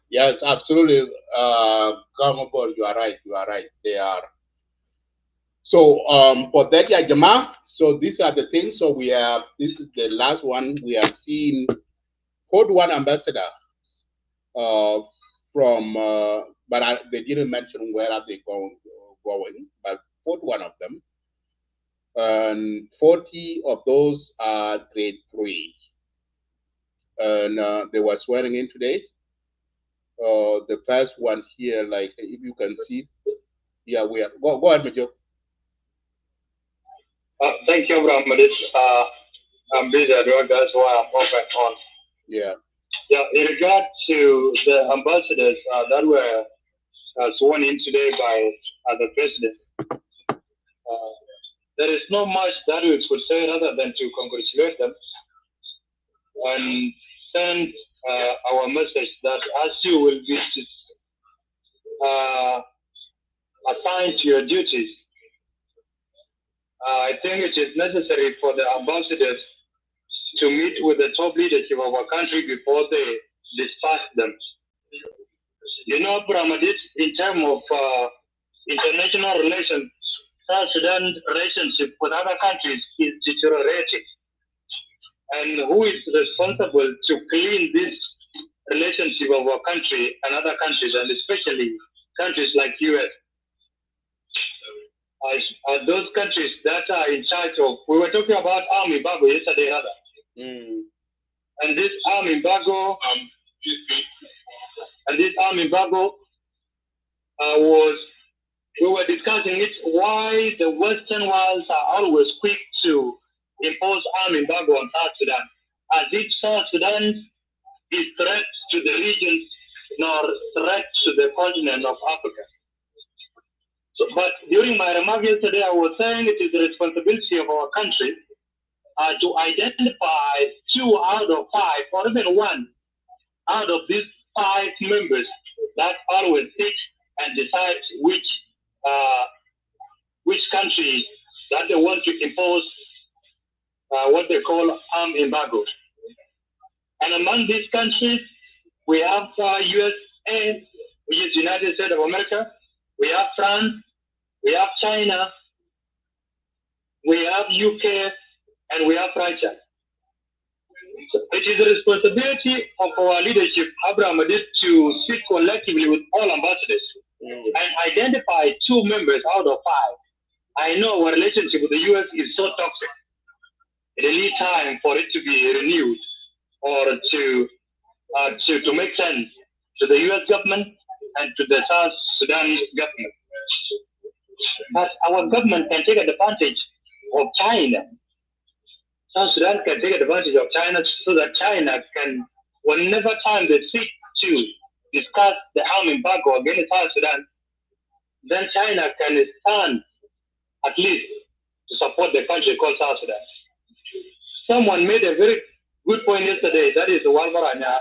Yes, absolutely. Come aboard. You are right. You are right. They are. So for that, yeah, Jama. So these are the things. So we have. This is the last one we have seen. Code One ambassador from, but they didn't mention where are they going. But Code One of them, and 40 of those are grade 3, and they were swearing in today. The first one here, like if you can see, yeah, we are. Go ahead, Major. Thank you, Abraham. I'm busy at work, that's why I'm open on. Yeah. Yeah, in regard to the ambassadors that were sworn in today by the president, there is not much that we could say other than to congratulate them and send our message that as you will be assigned to your duties, I think it is necessary for the ambassadors to meet with the top leadership of our country before they disperse them. You know, Bramadit, in terms of international relations, South Sudan's relationship with other countries is deteriorating. And who is responsible to clean this relationship of our country and other countries, and especially countries like US? Are those countries that are in charge of, we were talking about arm embargo yesterday, rather. And this arm embargo, was, we were discussing it, why the Western world are always quick to impose arm embargo on South Sudan, as if South Sudan is threat to the region, nor threat to the continent of Africa. So, but during my remark yesterday, I was saying it is the responsibility of our country to identify 2 out of 5, or even 1 out of these 5 members that always sit and decide which which country that they want to impose what they call arm embargo. And among these countries, we have USA, which is United States of America. We have France. We have China. We have UK, and we have Russia. So it is the responsibility of our leadership, Abraham Adid, to speak collectively with all ambassadors and identify 2 members out of 5. I know our relationship with the US is so toxic. It needs time for it to be renewed or to make sense to the US government and to the South Sudan government. But our government can take advantage of China. South Sudan can take advantage of China so that China can, whenever time they seek to discuss the arm embargo against South Sudan, then China can stand at least to support the country called South Sudan. Someone made a very good point yesterday, that is the Walvaranya,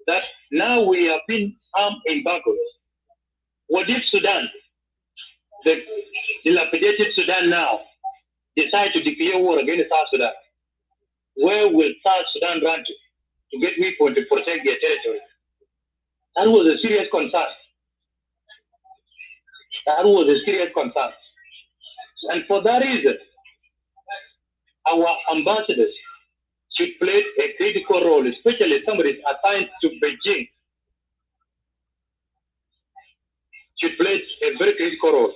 that now we have been arm embargoed. What if Sudan, the dilapidated Sudan now, decide to declare war against South Sudan? Where will South Sudan run to get weapons to protect their territory? That was a serious concern. That was a serious concern. And for that reason, our ambassadors should play a critical role, especially somebody assigned to Beijing should play a very critical role.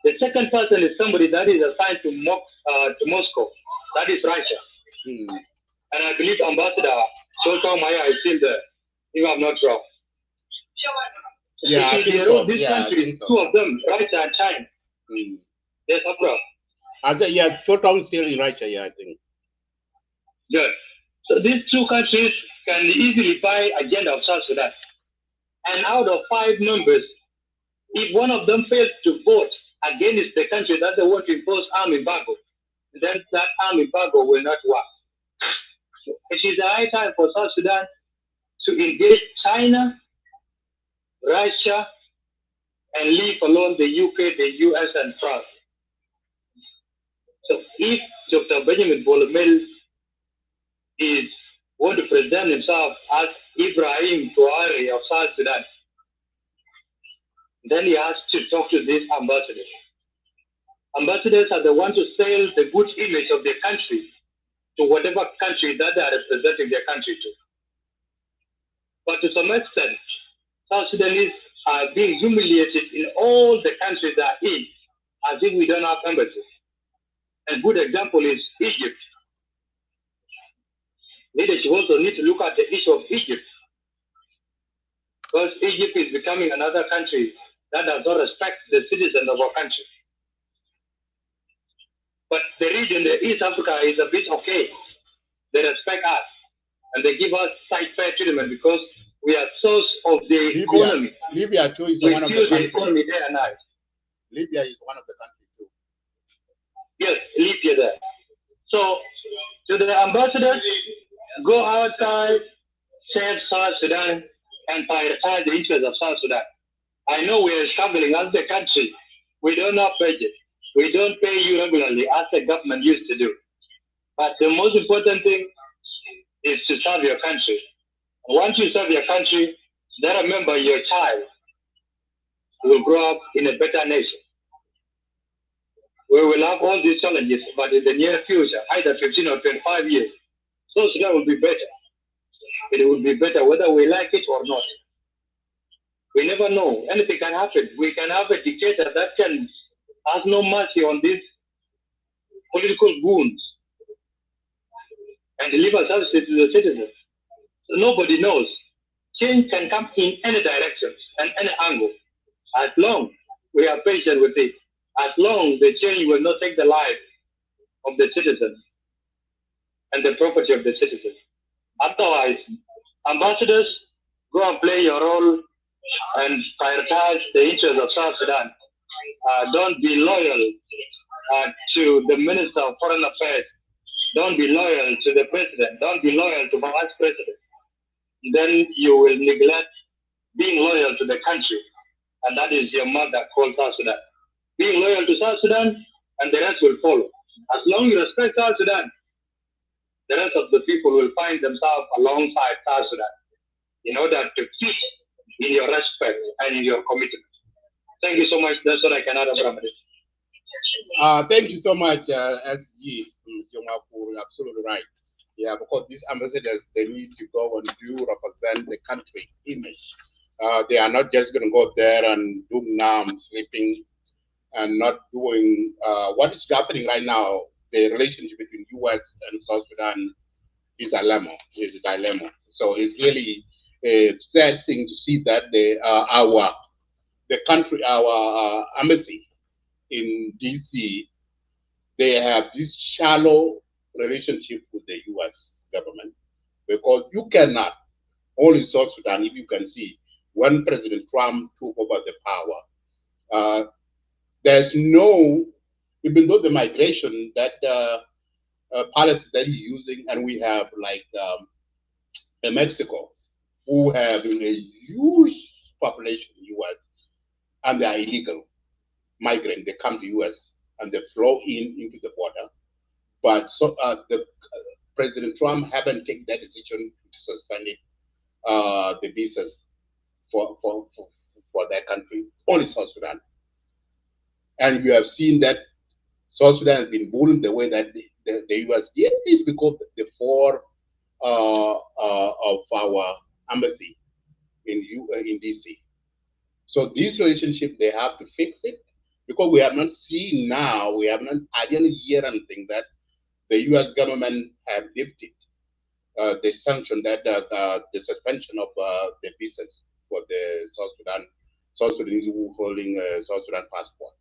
The second person is somebody that is assigned to Moscow, that is Russia. And I believe Ambassador Solomon Maya is still there, if I'm not wrong. Yeah, I think so. These Yeah, countries, so. 2 of them, Russia and China. There's a problem. I said, yeah, Chotong still in Russia, yeah, I think. Good. So these 2 countries can easily buy agenda of South Sudan. And out of 5 members, if one of them fails to vote against the country that they want to impose arm embargo, then that arm embargo will not work. So it is a high time for South Sudan to engage China, Russia, and leave alone the UK, the US, and France. So if Dr. Benjamin Bolomel is want to present himself as Ibrahim Traore of South Sudan, then he has to talk to these ambassadors. Ambassadors are the ones to sell the good image of their country to whatever country that they are representing their country to. But to some extent, South Sudanese are being humiliated in all the countries they are in, as if we don't have embassies. A good example is Egypt. Leadership also need to look at the issue of Egypt, because Egypt is becoming another country that does not respect the citizens of our country. But the region, the East Africa, is a bit okay. They respect us, and they give us fair treatment because we are source of the economy. Libya too is we one of the fuel countries. The economy day and night. Libya is one of the countries too. Yes, Libya there. So, to the ambassadors, go outside, save South Sudan, and prioritize the interests of South Sudan. I know we are struggling as a country. We don't have budget. We don't pay you regularly as the government used to do. But the most important thing is to serve your country. Once you serve your country, then remember your child will grow up in a better nation. We will have all these challenges, but in the near future, either 15 or 25 years, South Sudan will be better. It will be better whether we like it or not. We never know. Anything can happen. We can have a dictator that has no mercy on these political goons and deliver services to the citizens. So nobody knows. Change can come in any direction and any angle, as long we are patient with it, as long the change will not take the life of the citizens and the property of the citizens. Otherwise, ambassadors, go and play your role and prioritize the interests of South Sudan. Don't be loyal to the Minister of Foreign Affairs. Don't be loyal to the President. Don't be loyal to the Vice President. Then you will neglect being loyal to the country. And that is your mother called South Sudan. being loyal to South Sudan, and the rest will follow. As long as you respect South Sudan, the rest of the people will find themselves alongside South Sudan in order to keep in your respect and in your commitment. Thank you so much. That's what I can add, Abraham. Thank you so much, SG. You're absolutely right. Yeah, because these ambassadors, they need to go and do represent the country image. They are not just going to go there and do numb, sleeping, and not doing what is happening right now. The relationship between U.S. and South Sudan is a dilemma. So it's really a sad thing to see that our embassy in DC, they have this shallow relationship with the U.S. government, because you cannot, only South Sudan, if you can see, when President Trump took over the power, there's no, even though the migration that policy that he's using, and we have like Mexico, who have a huge population in the U.S., and they are illegal migrants. They come to U.S. and they flow into the border. But so the President Trump haven't taken that decision to suspend the visas for that country, only South Sudan. And you have seen that South Sudan has been bullied the way that the U.S. did, is because the four of our embassy in DC. So this relationship, they have to fix it, because we have not seen now, I didn't hear anything that the U.S. government have lifted the sanction, that the suspension of the visas for the South Sudanese who holding a South Sudan passport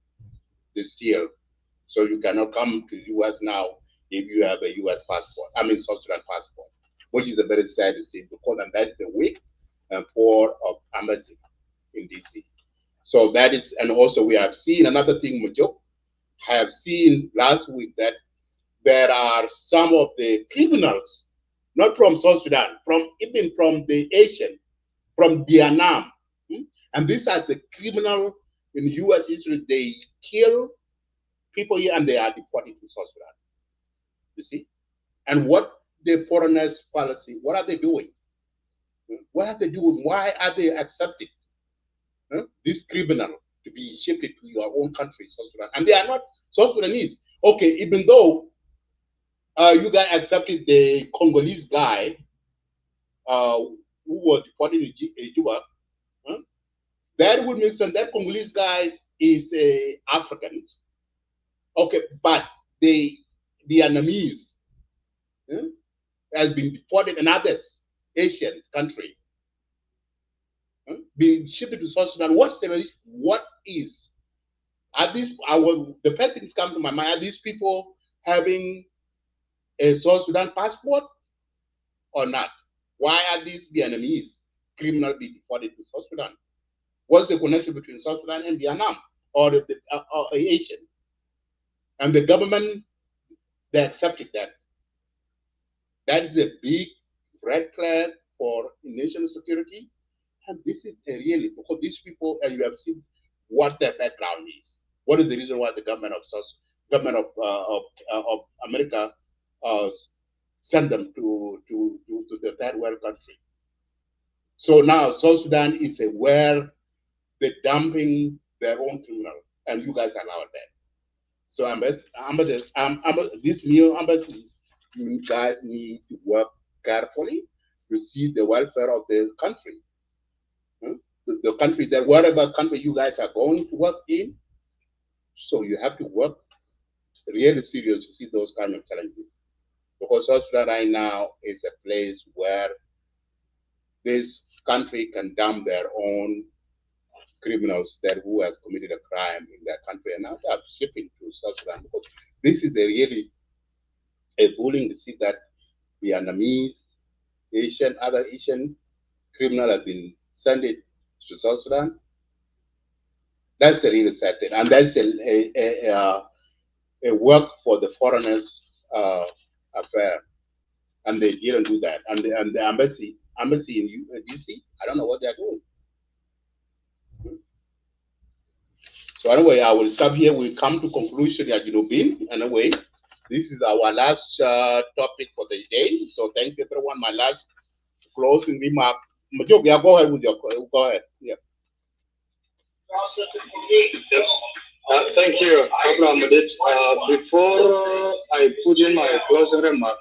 this year. So you cannot come to the U.S. now if you have a U.S. passport, South Sudan passport, which is a very sad thing, because that is a weak and poor of embassy in DC. So that is, and also we have seen another thing, Majo, have seen last week that there are some of the criminals, not from South Sudan, even from the Asian, from Vietnam. And these are the criminal in U.S. history. They kill people here and they are deported to South Sudan. You see? And what the foreigners policy, what are they doing? What are they doing? Why are they accepting this criminal to be shipped to your own country, South Sudan? And they are not South Sudanese. Okay, even though you guys accepted the Congolese guy who was deported in Juba, that would make sense. That Congolese guy is African. Okay, but the Vietnamese has been deported in others, Asian country, being shipped to South Sudan. What is? Are these? The first things come to my mind. Are these people having a South Sudan passport or not? Why are these Vietnamese criminals being deported to South Sudan? What's the connection between South Sudan and Vietnam, or the Asian? And the government, they accepted that. That is a big red flag for national security. And this is really, because these people, and you have seen what their background is. What is the reason why the government of America send them to the third world country? So now South Sudan is where they're dumping their own criminal, and you guys allow that. So these new embassies, you guys need to work carefully to see the welfare of the country. The country, that whatever country you guys are going to work in, so you have to work really serious to see those kind of challenges. Because South Sudan right now is a place where this country can dump their own criminals who have committed a crime in their country, and now they are shipping to South Sudan. Because this is really a bullying to see that Vietnamese, other Asian criminals have been sent to South Sudan. That's a really sad thing, and that's a work for the foreigners affair, and they didn't do that. And the embassy in DC, I don't know what they're doing. So anyway, I will stop here. We come to conclusion at Junubin. Anyway, this is our last topic for the day. So thank you everyone. My last closing remark. Majok, yeah, go ahead with your go ahead. Yeah. Thank you, Abraham. Before I put in my closing remark,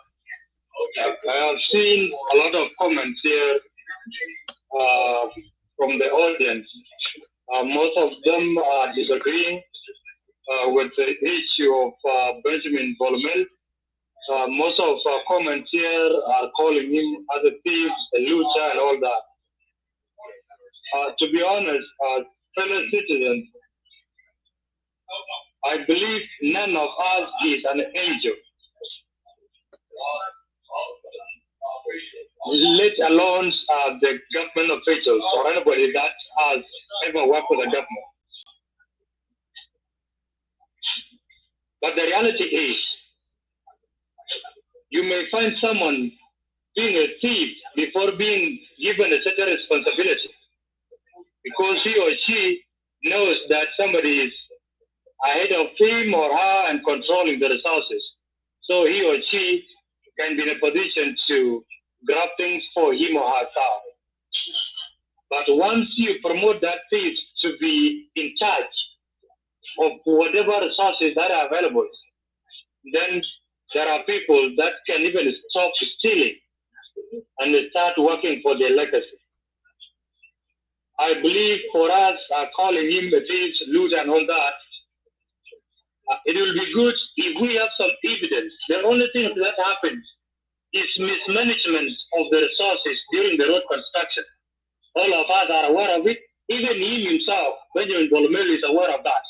I have seen a lot of comments here from the audience. Most of them are disagreeing with the issue of Benjamin Bolomel. Most of comments here are calling him as a thief, a loser, and all that. To be honest, fellow citizens, I believe none of us is an angel. Let alone the government officials or anybody that has ever worked with the government. But the reality is, you may find someone being a thief before being given a certain responsibility, because he or she knows that somebody is ahead of him or her and controlling the resources. So he or she can be in a position to grab things for him or herself. But once you promote that thief to be in charge of whatever resources that are available, then there are people that can even stop stealing and start working for their legacy. I believe for us, calling him a thief, loser, and all that, it will be good if we have some evidence. The only thing that happens is mismanagement of the resources during the road construction. All of us are aware of it. Even he himself, Benjamin Bolomel, is aware of that.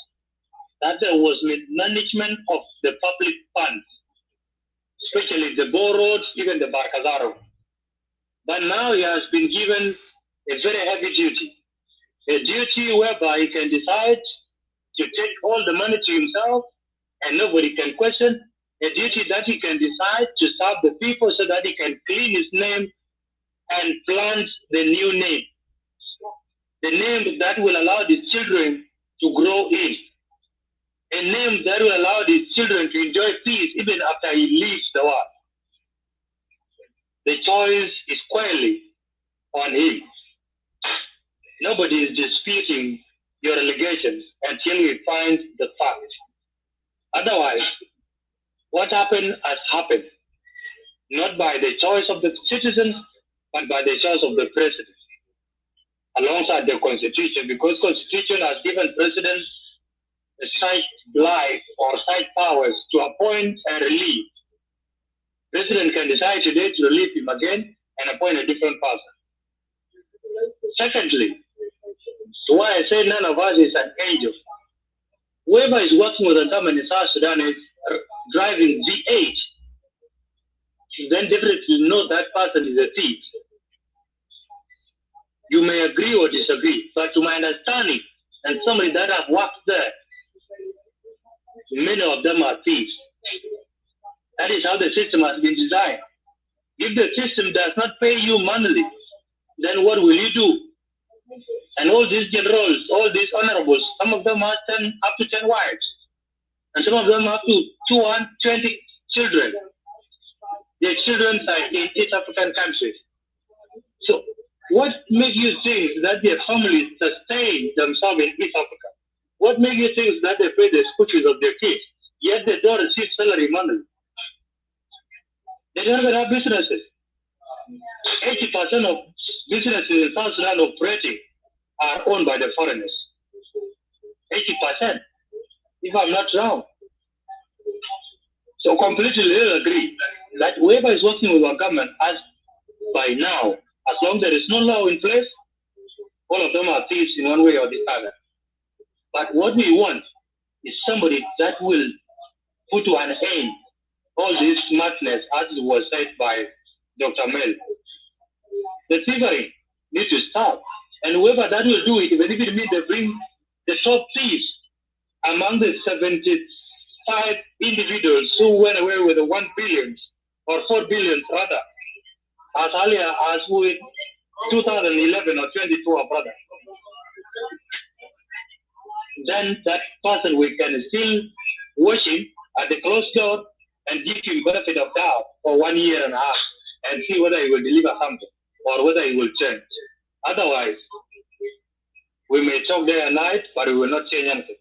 That there was mismanagement of the public funds, especially the Bo roads, even the Barkazaro. But now he has been given a very heavy duty, a duty whereby he can decide to take all the money to himself and nobody can question, a duty that he can decide to serve the people so that he can clean his name and plant the new name. The name that will allow his children to grow in. A name that will allow his children to enjoy peace even after he leaves the world. The choice is squarely on him. Nobody is disputing your allegations until we find the fact. Otherwise, what happened has happened, not by the choice of the citizens, but by the choice of the president, alongside the constitution, because constitution has given presidents the side life or side powers to appoint and relieve. President can decide today to relieve him again and appoint a different person. Secondly, why I say none of us is an angel. Whoever is working with the government in South Sudan is driving V8. You then definitely know that person is a thief. You may agree or disagree, but to my understanding, and somebody that have worked there, many of them are thieves. That is how the system has been designed. If the system does not pay you monthly, then what will you do? And all these generals, all these honorables, some of them have up to 10 wives. And some of them have to 220 children. Their children are in East African countries. So what makes you think that their families sustain themselves in East Africa? What makes you think that they pay the school fees of their kids, yet they don't receive salary monthly? They don't even have businesses. 80% of businesses in South Sudan operating are owned by the foreigners. 80%, if I'm not wrong. So completely agree that whoever is working with our government, as by now, as long as there is no law in place, all of them are thieves in one way or the other. But what we want is somebody that will put to an end all this madness, as it was said by Dr. Mel. The thievery needs to stop. And whoever that will do it, even if it means they bring the top thieves among the 75 individuals who went away with the 1 billion or 4 billion rather, as earlier as with 2011 or 22, brother. then that person we can still watch him at the closed door and give him benefit of doubt for 1 year and a half and see whether he will deliver something or whether he will change. Otherwise, we may talk day and night, but we will not change anything.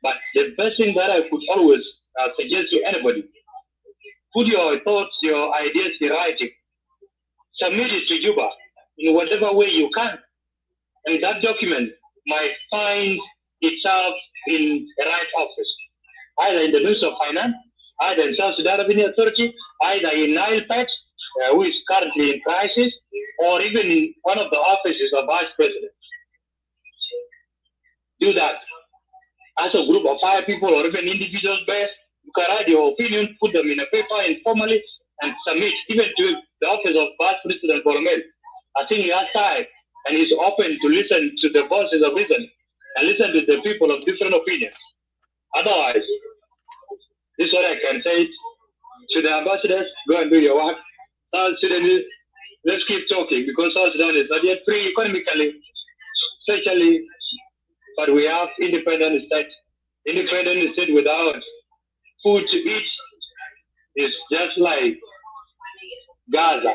But the best thing that I could always suggest to anybody, put your thoughts, your ideas in writing, submit it to Juba in whatever way you can. And that document might find itself in the right office, either in the Ministry of Finance, either in South Sudan Revenue Authority, either in Nile Pet, who is currently in crisis, or even in one of the offices of Vice President. Do that. As a group of 5 people or even individuals based, you can write your opinion, put them in a paper informally, and submit even to the office of Vice President for mail. I think he has time and he's open to listen to the voices of reason and listen to the people of different opinions. Otherwise, this is what I can say to the ambassadors: go and do your work. South Sudanese, let's keep talking, because South Sudan is not yet free economically, socially, but we have independent state. Independent state without food to eat is just like Gaza.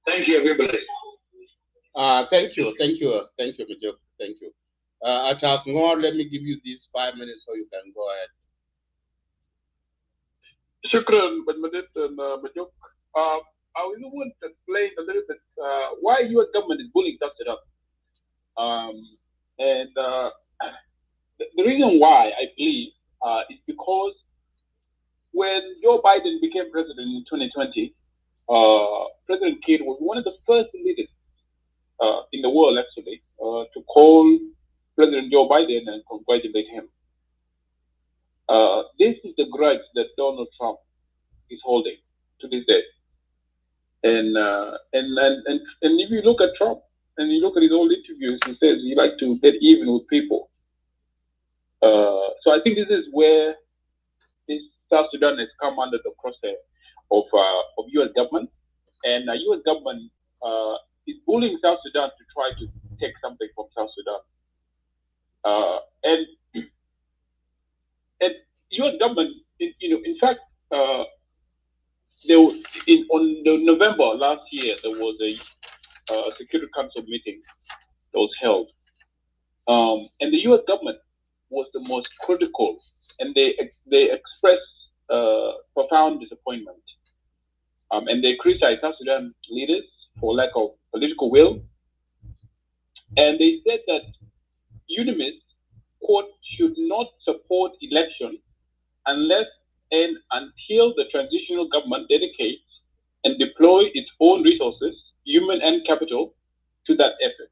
Thank you, everybody. Thank you, Majuk. Thank you. Attack more. Let me give you these 5 minutes so you can go ahead. Shukran, Benedict and Majuk. I really want to explain a little bit why your government is bullying South Sudan. The reason why I believe is because when Joe Biden became president in 2020, President Kiir was one of the first leaders in the world, actually, to call President Joe Biden and congratulate him. This is the grudge that Donald Trump is holding to this day. And if you look at Trump and you look at his old interviews, he says he likes to get even with people. So I think this is where this South Sudan has come under the crosshair of U.S. government, and U.S. government is bullying South Sudan to try to take something from South Sudan. And U.S. government, in fact, on November last year, there was a Security Council meeting that was held, and the U.S. government was the most critical, and they expressed profound disappointment, and they criticized South Sudan leaders for lack of political will, and they said that UNIMIS, quote, should not support election unless and until the transitional government dedicates and deploy its own resources, human and capital, to that effort.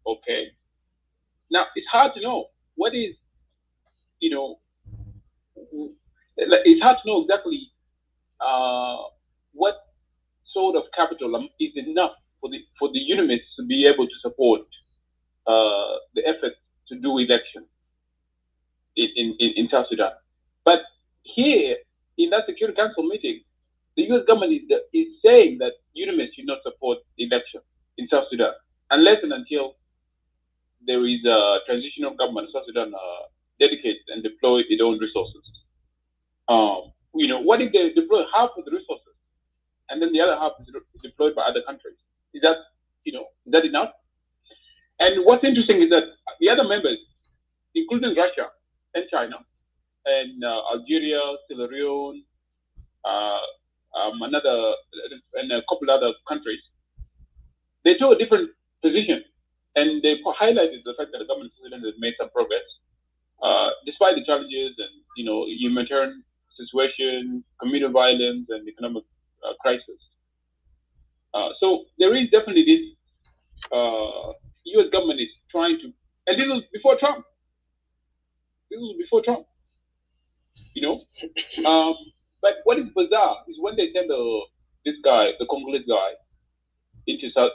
Okay. Now, it's hard to know what is, it's hard to know exactly what sort of capital is enough for the UNIMIS to be able to support the effort to do election in South Sudan. But here, in that Security Council meeting, the U.S. government is saying that UNIMIS should not support the election in South Sudan unless and until there is a transitional government. South Sudan dedicates and deploy its own resources. What if they deploy half of the resources and then the other half is deployed by other countries? Is that enough? And what's interesting is that the other members, including Russia and China and Algeria, Sierra Leone, and a couple other countries, they took a different position, and they highlighted the fact that the government of Sudan has made some progress, despite the challenges and humanitarian situation, communal violence, and economic crisis. So there is definitely this. U.S. government is trying to, and this was before Trump. But what is bizarre is when they send this guy, the Congolese guy, into South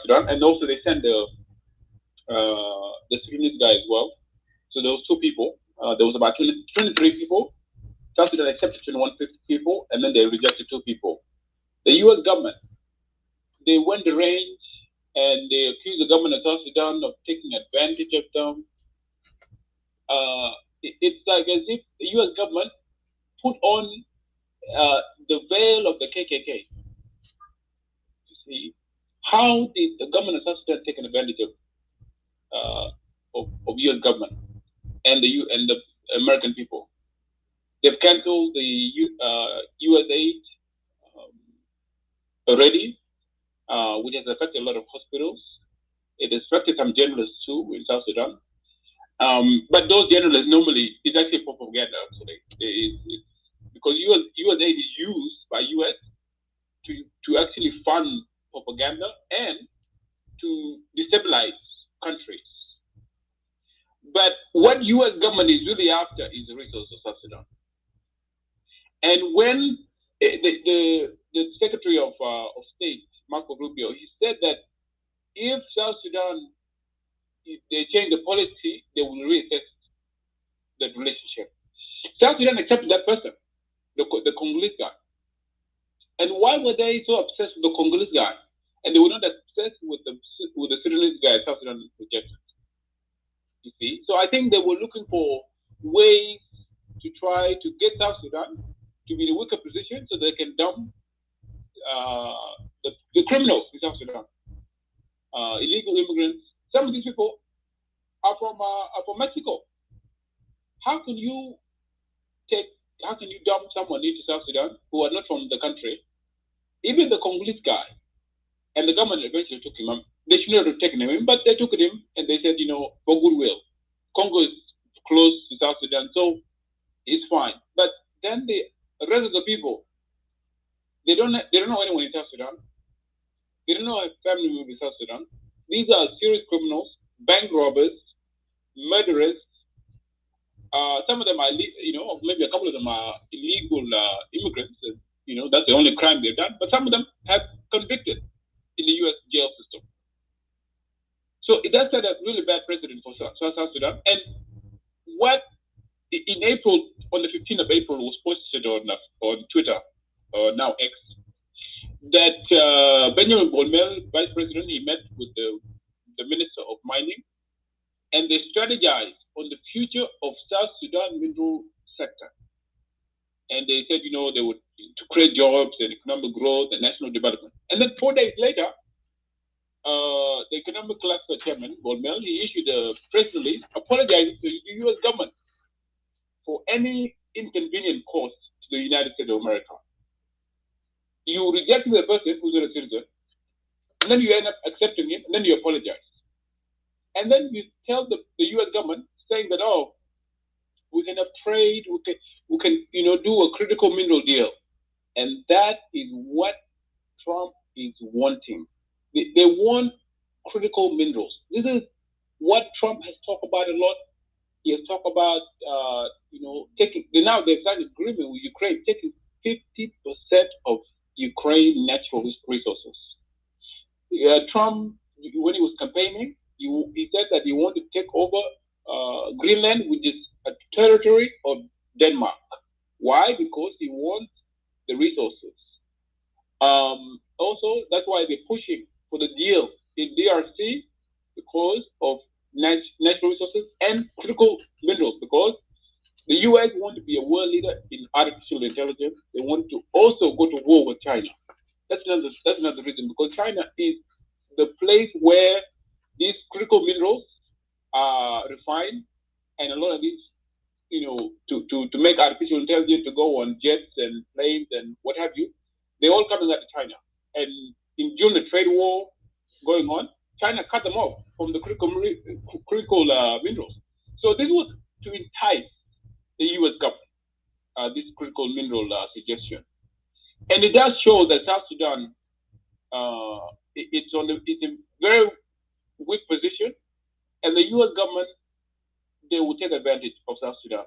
Sudan, and also they send the Sudanese guy as well. So there was 2 people. There was about 23 people. South Sudan accepted 21 people, and then they rejected 2 people. The U.S. government, they went the range and they accuse the government of South Sudan of taking advantage of them. It's like as if the U.S. government put on the veil of the KKK. You see, how did the government of South Sudan take advantage of U.S. government and the American people? They've cancelled the U.S. aid already, which has affected a lot of hospitals. It has affected some journalists too in South Sudan. But those journalists normally, it's actually propaganda actually. Because U.S. aid is used by U.S. to actually fund propaganda and to destabilize countries. But what U.S. government is really after is the resources of South Sudan. And when the Secretary of State, Marco Rubio, he said that if South Sudan, if they change the policy, they will reassess that relationship. South Sudan accepted that person, the Congolese guy. And why were they so obsessed with the Congolese guy? And they were not obsessed with the Sudanese guy South Sudan rejected. You see? So I think they were looking for ways to try to get South Sudan to be in a weaker position so they can dump the criminals in South Sudan, illegal immigrants. Some of these people are from Mexico. How can you dump someone into South Sudan who are not from the country? Even the Congolese guy, and the government eventually took him. They should not have taken him, but they took him and they said, for goodwill. Congo is close to South Sudan, so it's fine. But then the rest of the people, they don't know anyone in South Sudan. They don't know a family member in South Sudan. These are serious criminals, bank robbers, murderers. Some of them are, maybe a couple of them are illegal immigrants. That's the only crime they've done. But some of them have convicted in the U.S. jail system. So that set a really bad precedent for South Sudan. And what in April, on the 15th of April, was posted on Twitter, now X, that Benjamin Bolmel, Vice President, he met with the Minister of Mining, and they strategized on the future of South Sudan mineral sector. And they said, they would to create jobs and economic growth and national development. And then 4 days later, the Economic Cluster Chairman, Bolmel, he issued a press release apologizing to the U.S. government for any inconvenient cost to the United States of America. You reject the person who's not a citizen, and then you end up accepting him, and then you apologize. And then you tell the U.S. government, saying that, we can have trade, we can do a critical mineral deal. And that is what Trump is wanting. They want critical minerals. This is what Trump has talked about a lot. He has talked about, they've signed an agreement with Ukraine, taking 50% of Ukraine natural resources. Trump, when he was campaigning, he said that he wanted to take over Greenland, which is a territory of Denmark. Why? Because he wants the resources. Also, that's why they're pushing for the deal in DRC, because of natural resources and critical minerals, because the U.S. want to be a world leader in artificial intelligence. They want to also go to war with China. That's another reason, because China is the place where these critical minerals are refined, and a lot of these, to make artificial intelligence to go on jets and planes and what have you, they're all coming out of China. And during the trade war going on, China cut them off from the critical minerals. So this was to entice the U.S. government, this critical mineral suggestion. And it does show that South Sudan, it's in very weak position, and the U.S. government, they will take advantage of South Sudan.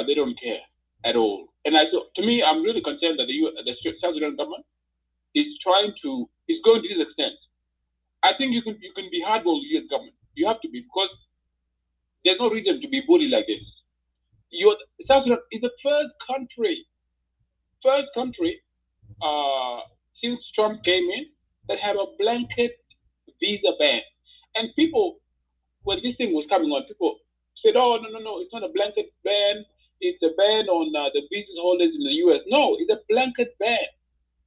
They don't care at all. And to me, I'm really concerned that the South Sudan government is going to this extent. I think you can be hardball with the U.S. government. You have to be, because there's no reason to be bullied like this. South Sudan is the first country since Trump came in that have a blanket visa ban. And people, when this thing was coming on, people said, "Oh, no, it's not a blanket ban. It's a ban on the visa holders in the U.S." No, it's a blanket ban.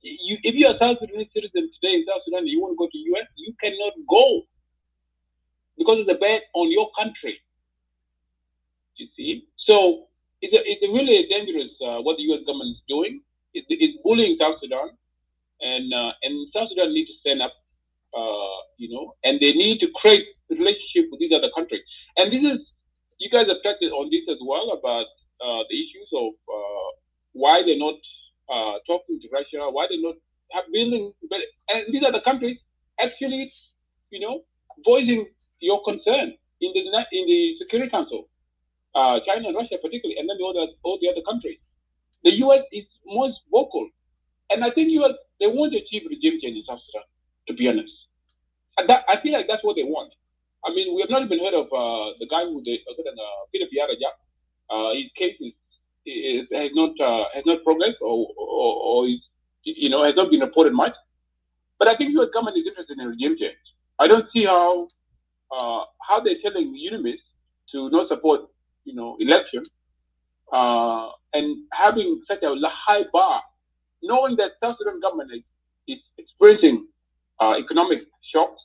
If you're a South Sudanese citizen today in South Sudan and you want to go to the U.S., you cannot go because it's a ban on your country. You see, so it's a really dangerous what the U.S. government is doing. It's bullying South Sudan, and South Sudan needs to stand up, and they need to create a relationship with these other countries. And this is, you guys have touched on this as well about the issues of why they're not talking to Russia, why they're not building, and these are the countries actually, voicing your concern in the Security Council, China and Russia particularly, and then all the other countries. The U.S. is most vocal, and I think U.S. they want to achieve regime change in South Sudan, to be honest. And I feel like that's what they want. I mean, we have not even heard of the guy who Peter Biaraja. His case has not progressed or has not been reported much. But I think U.S. government is interested in regime change. I don't see how they're telling UNIMIS to not support election and having such a high bar, knowing that South Sudan government is experiencing economic shocks,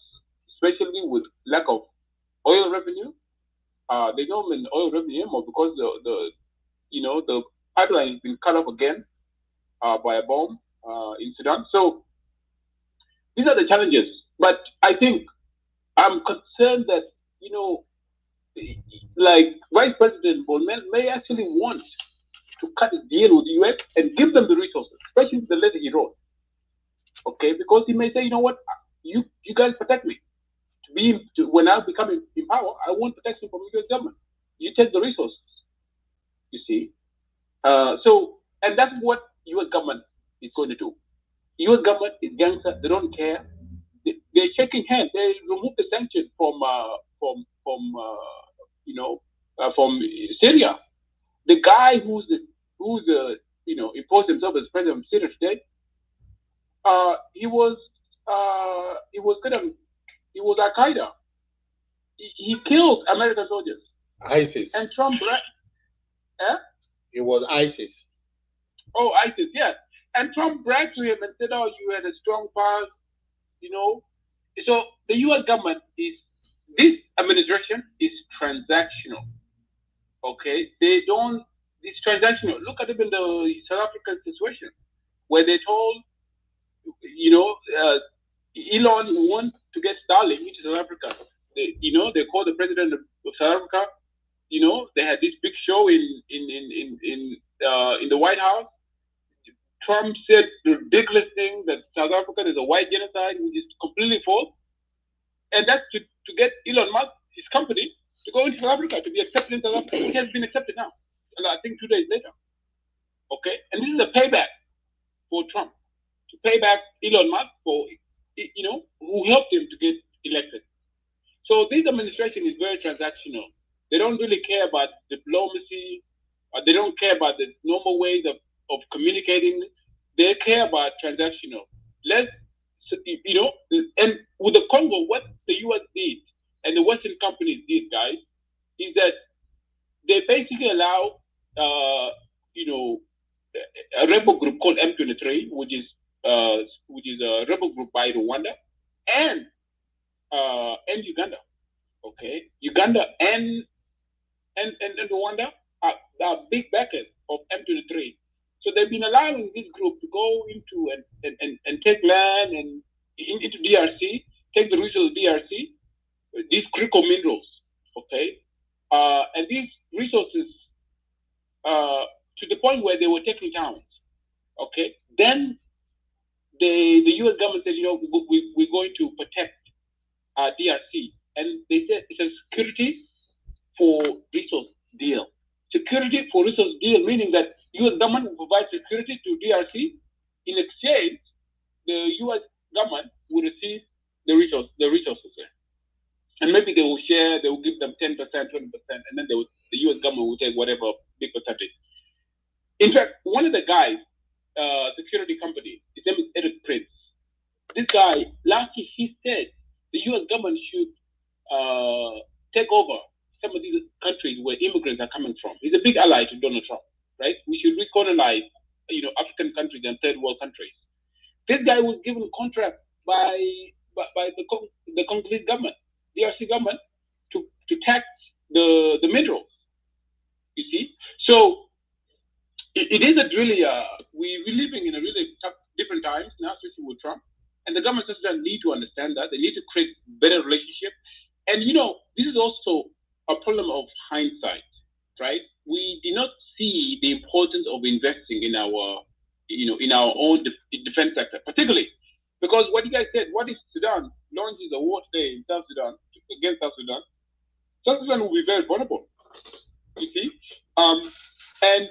especially with lack of oil revenue. They don't mean oil revenue anymore because the pipeline has been cut off again by a bomb in Sudan. So these are the challenges. But I think I'm concerned that like Vice President Bolman may actually want to cut a deal with the US and give them the resources, especially the letter he wrote. Okay, because he may say, you know what, you guys protect me. When I become in power, I want protection from the US government. You take the resources. You see, and that's what US government is going to do. US government is gangster. They don't care. They're shaking hands. They remove the sanctions from Syria. The guy who's imposed himself as president of Syria today, he was Al Qaeda. He killed American soldiers. ISIS. And Trump, It was ISIS. Oh, ISIS, yes. And Trump bragged to him and said, "Oh, you had a strong past, So the U.S. government this administration is transactional. Okay, it's transactional. Look at even the South African situation, where they told, Elon wants to get Starlink into South Africa. They called the president of South Africa. They had this big show in the White House. Trump said the ridiculous thing that South Africa is a white genocide, which is completely false. And that's to get Elon Musk, his company, to go into South Africa, to be accepted in South Africa, which has been accepted now. And I think 2 days later. Okay? And this is a payback for Trump, to pay back Elon Musk for, who helped him to get elected. So this administration is very transactional. They don't really care about diplomacy. They don't care about the normal ways of communicating. They care about transactional. And with the Congo, what the U.S. did and the Western companies did, guys, is that they basically allow, a rebel group called M23, which is a rebel group by Rwanda and Uganda. Okay, Uganda and Rwanda are big backers of M23. So they've been allowing this group to go into and take land and into DRC, take the resources of DRC, these critical minerals, okay? And these resources to the point where they were taking towns, okay? Then the U.S. government said, we're going to protect DRC. And they said it's a security for resource deal. Security for resource deal, meaning that U.S. government will provide security to DRC. In exchange, the U.S. government will receive the resources there. And maybe they will share, they will give them 10%, 20%, and then the U.S. government will take whatever big percentage. In fact, one of the guys, security company, his name is Eric Prince. This guy, last year, he said the U.S. government should take over some of these countries where immigrants are coming from. He's a big ally to Donald Trump, right? We should recolonize, African countries and third world countries. This guy was given contract by the Congolese government, the DRC government, to tax the minerals. You see, so it is a really we're living in a really tough, different times now, especially with Trump, and the government of Sudan need to understand that they need to create better relationship. And this is also a problem of hindsight, right? We did not see the importance of investing in our, in our own defense sector, particularly because what you guys said, what if Sudan launches a war today in South Sudan against South Sudan? South Sudan will be very vulnerable, you see. And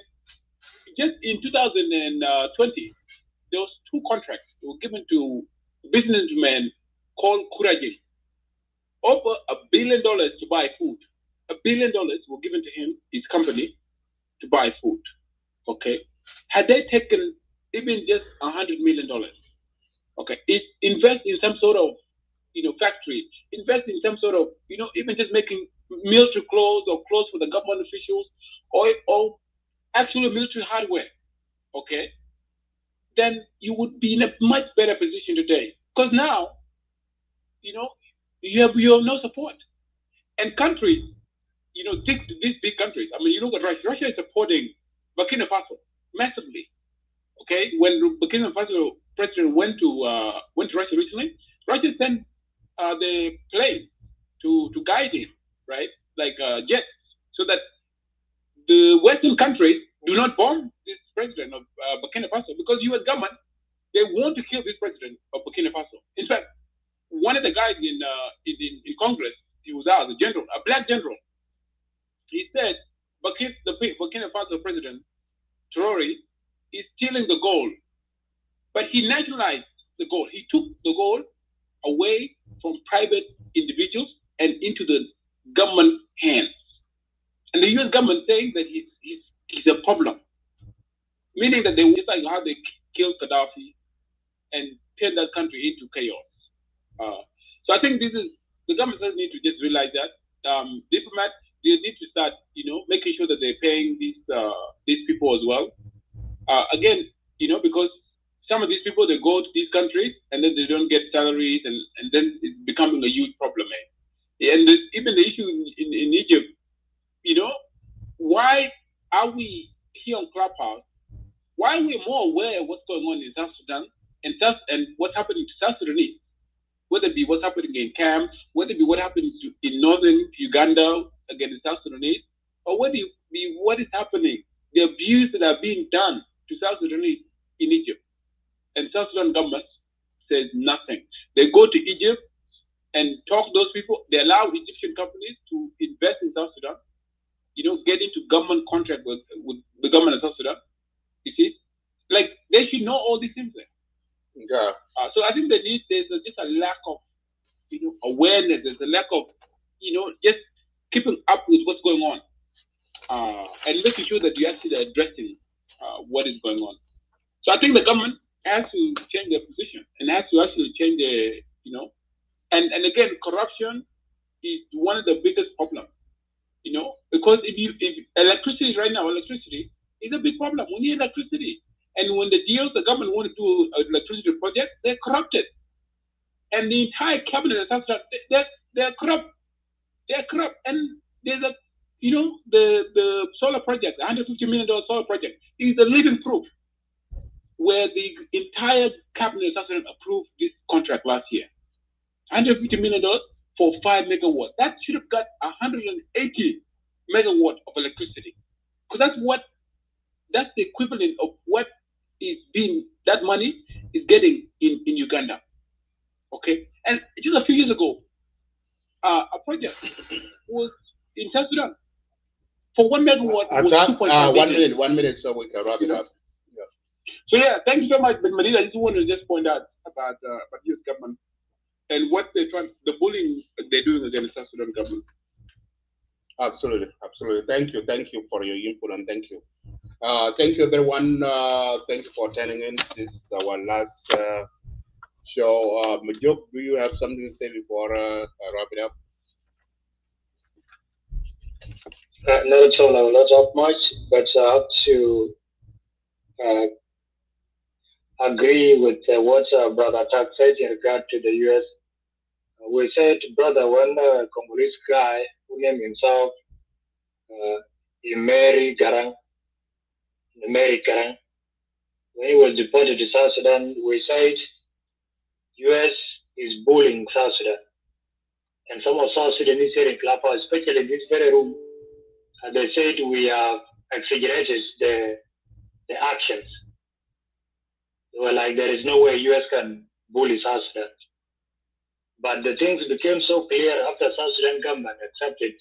just in 2020, there was 2 contracts that were given to businessmen called Kuraje. Over $1 billion to buy food. $1 billion were given to him, his company, to buy food. Okay. Had they taken even just $100 million, okay, invest in some sort of, factory, invest in some sort of, even just making military clothes or clothes for the government officials, or actual military hardware, okay, then you would be in a much better position today. Because now, you have no support. And countries, these big countries, I mean, you look at Russia. Russia is supporting Burkina Faso massively. Okay, when Burkina Faso president went to Russia recently, Russia sent the plane to guide him, right? Like jets, so that the Western countries do not bomb this president of Burkina Faso, because U.S. government, they want to kill this president of Burkina Faso. In fact, one of the guys in Congress, he was out, a general, a black general. He said, the Burkina Faso president, Traore, is stealing the gold, but he nationalized the gold. He took the gold away from private individuals and into the government hands. And the U.S. government saying that he's a problem, meaning that just like how they killed Gaddafi and turned that country into chaos. So I think the government does need to just realize that diplomats, they need to start, making sure that they're paying these people as well. Again, because some of these people, they go to these countries and then they don't get salaries, and then it's becoming a huge problem. And even the issue in Egypt, why are we here on Clubhouse? Why are we more aware of what's going on in South Sudan and what's happening to South Sudanese? Whether it be what's happening in camps, whether it be what happens in northern Uganda against South Sudanese, or whether it be what is happening, the abuse that are being done to South Sudanese in Egypt. And South Sudan government says nothing. They go to Egypt and talk to those people. They allow Egyptian companies to invest in South Sudan, get into government contract with the government of South Sudan. You see? Like, they should know all these things there. Yeah. So I think there's just a lack of, awareness. There's a lack of, just keeping up with what's going on, and making sure that you actually are addressing what is going on. So I think the government has to change their position and has to actually change the, and again, corruption is one of the biggest problems, because if electricity right now, electricity is a big problem. We need electricity. And when the government want to do an electricity project, they're corrupted. And the entire cabinet of South Sudan, they're corrupt. They're corrupt. And there's the solar project, the $150 million solar project, is the living proof where the entire cabinet of South Sudan approved this contract last year. $150 million for 5 megawatts. That should have got 180 megawatts of electricity. Because that's the equivalent of what that money is getting in Uganda. Okay? And just a few years ago, a project was in South Sudan for 1 megawatt was 2.5 million. 1 minute so we can wrap it up. Yeah. So yeah, thank you so much. But Marina, I just want to point out about US government and what they're trying, the bullying they're doing against South Sudan government. Absolutely. Thank you for your input, and thank you. Thank you, everyone. Thank you for tuning in. This is our last So, Majuk, do you have something to say before I wrap it up? Not at all. I will not talk much, but I have to agree with what Brother Tak said in regard to the U.S. We said, brother, when a Congolese guy who named himself Mary Garang, when he was deported to South Sudan, we said U.S. is bullying South Sudan. And some of South Sudanese here in Clubhouse, especially in this very room, they said we have exaggerated the actions. They were like, there is no way U.S. can bully South Sudan. But the things became so clear after South Sudan government accepted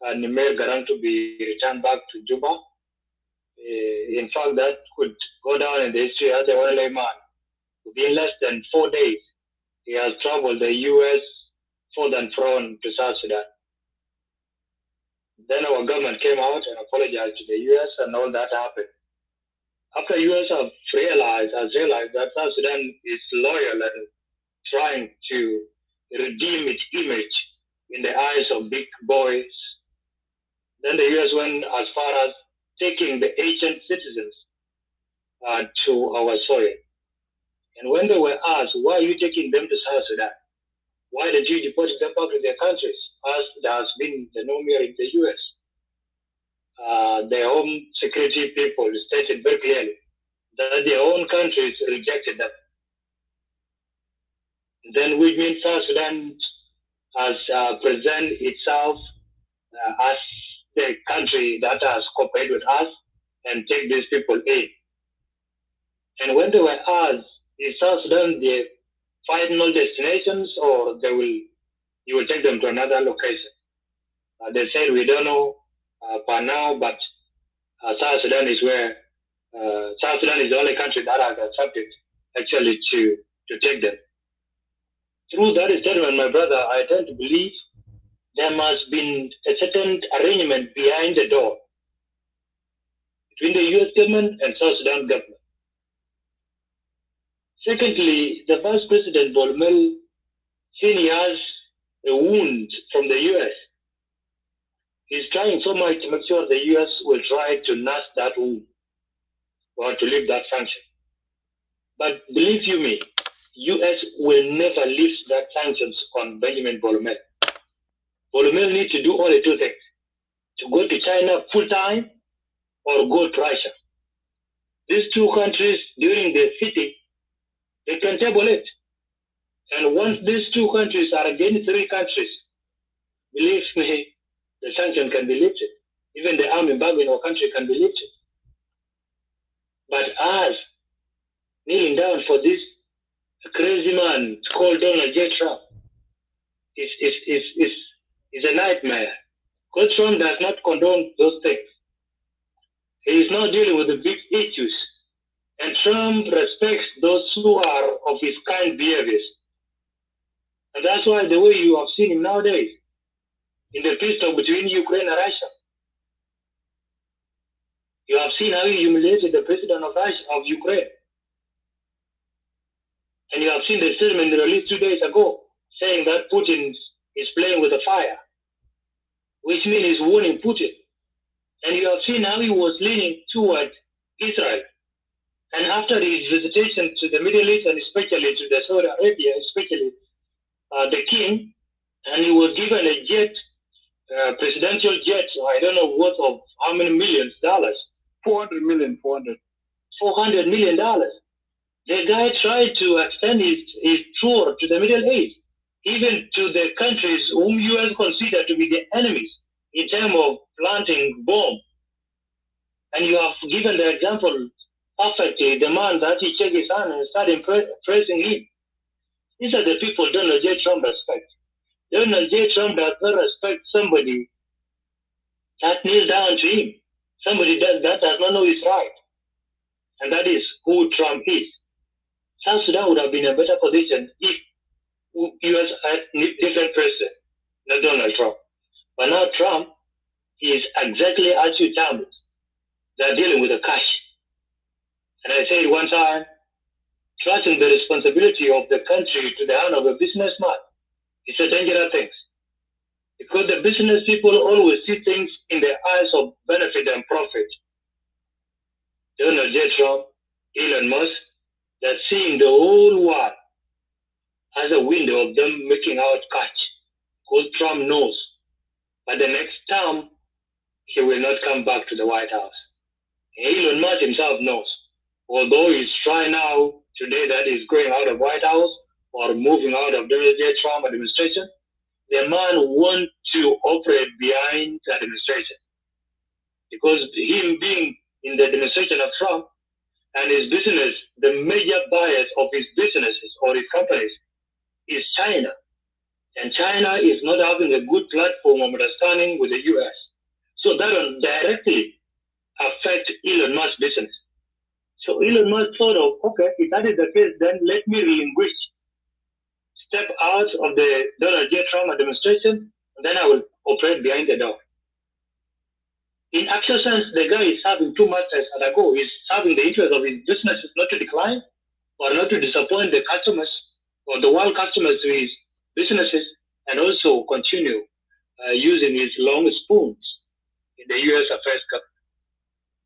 Nimer Garang to be returned back to Juba. In fact, that could go down in the history as a one man. Within less than 4 days, he has traveled the U.S. forth and from to South Sudan. Then our government came out and apologized to the U.S. and all that happened. After U.S. has realized that South Sudan is loyal and trying to redeem its image in the eyes of big boys, then the U.S. went as far as taking the ancient citizens to our soil. And when they were asked, why are you taking them to South Sudan? Why did you deport them back to their countries, as there has been the norm here in the U.S.? Their Home Security people stated very clearly that their own countries rejected them. Then which means South Sudan has presented itself as the country that has cooperated with us and take these people in. And when they were asked, is South Sudan the final destinations, or you will take them to another location? They said, we don't know for now, but South Sudan is where South Sudan is the only country that has accepted actually to take them. Through that statement, my brother, I tend to believe there must be a certain arrangement behind the door between the U.S. government and South Sudan government. Secondly, the Vice President Bolmel, since he has a wound from the U.S., he's trying so much to make sure the U.S. will try to nurse that wound or to lift that sanction. But believe you me, U.S. will never lift that sanctions on Benjamin Bolmel. Bolmel needs to do only two things: to go to China full time or go to Russia. These two countries, during the sitting, they can table it. And once these two countries are against three countries, believe me, the sanction can be lifted. Even the arm embargo in our country can be lifted. But us kneeling down for this crazy man called Donald J. Trump is a nightmare. Because Trump does not condone those things. He is not dealing with the big issues. And Trump respects those who are of his kind behaviors. And that's why the way you have seen him nowadays, in the peace talk between Ukraine and Russia, you have seen how he humiliated the president of Ukraine. And you have seen the statement released 2 days ago, saying that Putin is playing with the fire, which means he's warning Putin. And you have seen how he was leaning toward Israel. And after his visitation to the Middle East, and especially to the Saudi Arabia, especially the king, and he was given a jet, presidential jet, I don't know worth of how many millions dollars. $400 million. The guy tried to extend his tour to the Middle East, even to the countries whom U.S. consider to be the enemies in terms of planting bombs. And you have given the example perfectly, the man that he checked his hand and started praising him. These are the people Donald J. Trump respects. Donald J. Trump does not respect somebody that kneels down to him, somebody that does not know his right. And that is who Trump is. South Sudan would have been in a better position if U.S. had different president, not Donald Trump. But now Trump is exactly as you termed. They're dealing with the cash. And I said one time, trusting the responsibility of the country to the hand of a businessman. It's a dangerous thing. Because the business people always see things in the eyes of benefit and profit. Donald J. Trump, Elon Musk, they're seeing the whole world as a window of them making out cash. Because Trump knows by the next term, he will not come back to the White House. Elon Musk himself knows. Although he's trying now today that he's going out of White House or moving out of Donald J. Trump administration, the man wants to operate behind the administration. Because him being in the administration of Trump and his business, the major buyers of his businesses or his companies is China. And China is not having a good platform of understanding with the US. So that will directly affect Elon Musk's business. So Elon Musk thought of, okay, if that is the case, then let me relinquish, step out of the Donald J. Trump administration, and then I will operate behind the door. In actual sense, the guy is serving two masters at a go. He's serving the interest of his businesses not to decline or not to disappoint the customers or the world customers to his businesses, and also continue using his long spoons in the U.S. affairs government.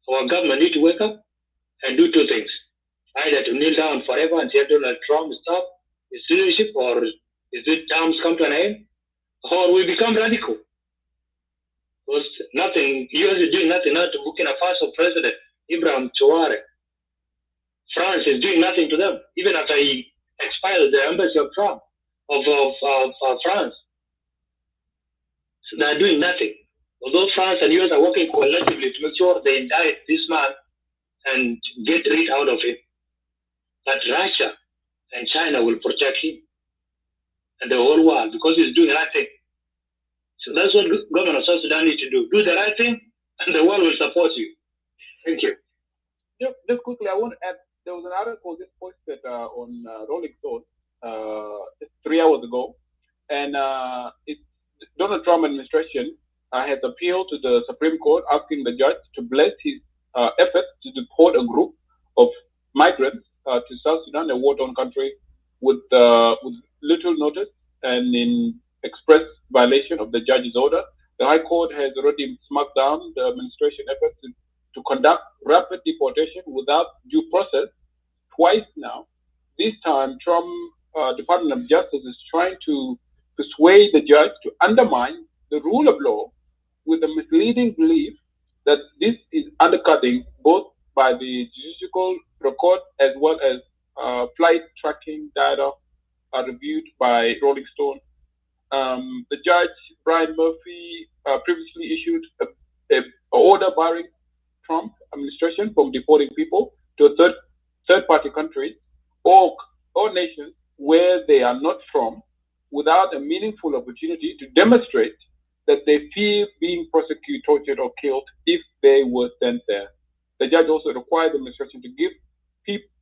Our government need to wake up and do two things. Either to kneel down forever and say Donald Trump stop his leadership, or his terms come to an end, or we become radical. Because nothing, US is doing nothing now to Burkina Faso President Ibrahim Traoré. France is doing nothing to them, even after he expelled the embassy of Trump, of France. So they're doing nothing. Although France and US are working collectively to make sure they indict this man and get rid out of him. But Russia and China will protect him and the whole world because he's doing the right thing. So that's what government of South Sudan needs to do. Do the right thing and the world will support you. Thank you. Just quickly, I want to add, there was an article just posted on Rolling Stone just 3 hours ago, and it's Donald Trump administration has appealed to the Supreme Court asking the judge to bless his efforts to deport a group of migrants to South Sudan, a war-torn country, with little notice and in express violation of the judge's order. The High Court has already smacked down the administration efforts to conduct rapid deportation without due process twice now. This time, Trump Department of Justice is trying to persuade the judge to undermine the rule of law with a misleading belief that this is undercutting both by the judicial record as well as flight tracking data reviewed by Rolling Stone. The judge, Brian Murphy, previously issued an order barring Trump administration from deporting people to a third-party country or nations where they are not from without a meaningful opportunity to demonstrate that they fear being prosecuted, tortured, or killed if they were sent there. The judge also required the administration to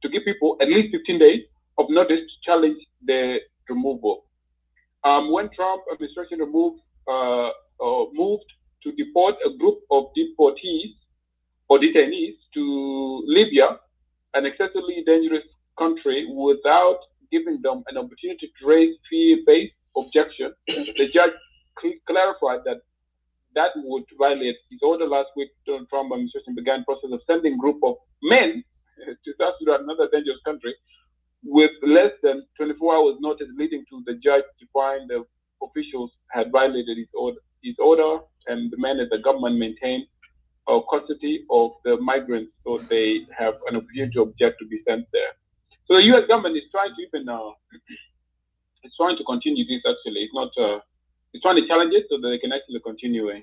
give people at least 15 days of notice to challenge their removal. When Trump administration moved to deport a group of deportees or detainees to Libya, an excessively dangerous country, without giving them an opportunity to raise fear-based objection, the judge clarified that would violate his order. Last week, Donald Trump administration began process of sending a group of men to South Sudan, another dangerous country, with less than 24 hours notice, leading to the judge to find the officials had violated his order, and the men at the government maintain custody of the migrants, so they have an opportunity to object to be sent there. So the U.S. government is trying to even it's trying to continue this. Actually, it's not. It's trying to challenge it so that they can actually continue.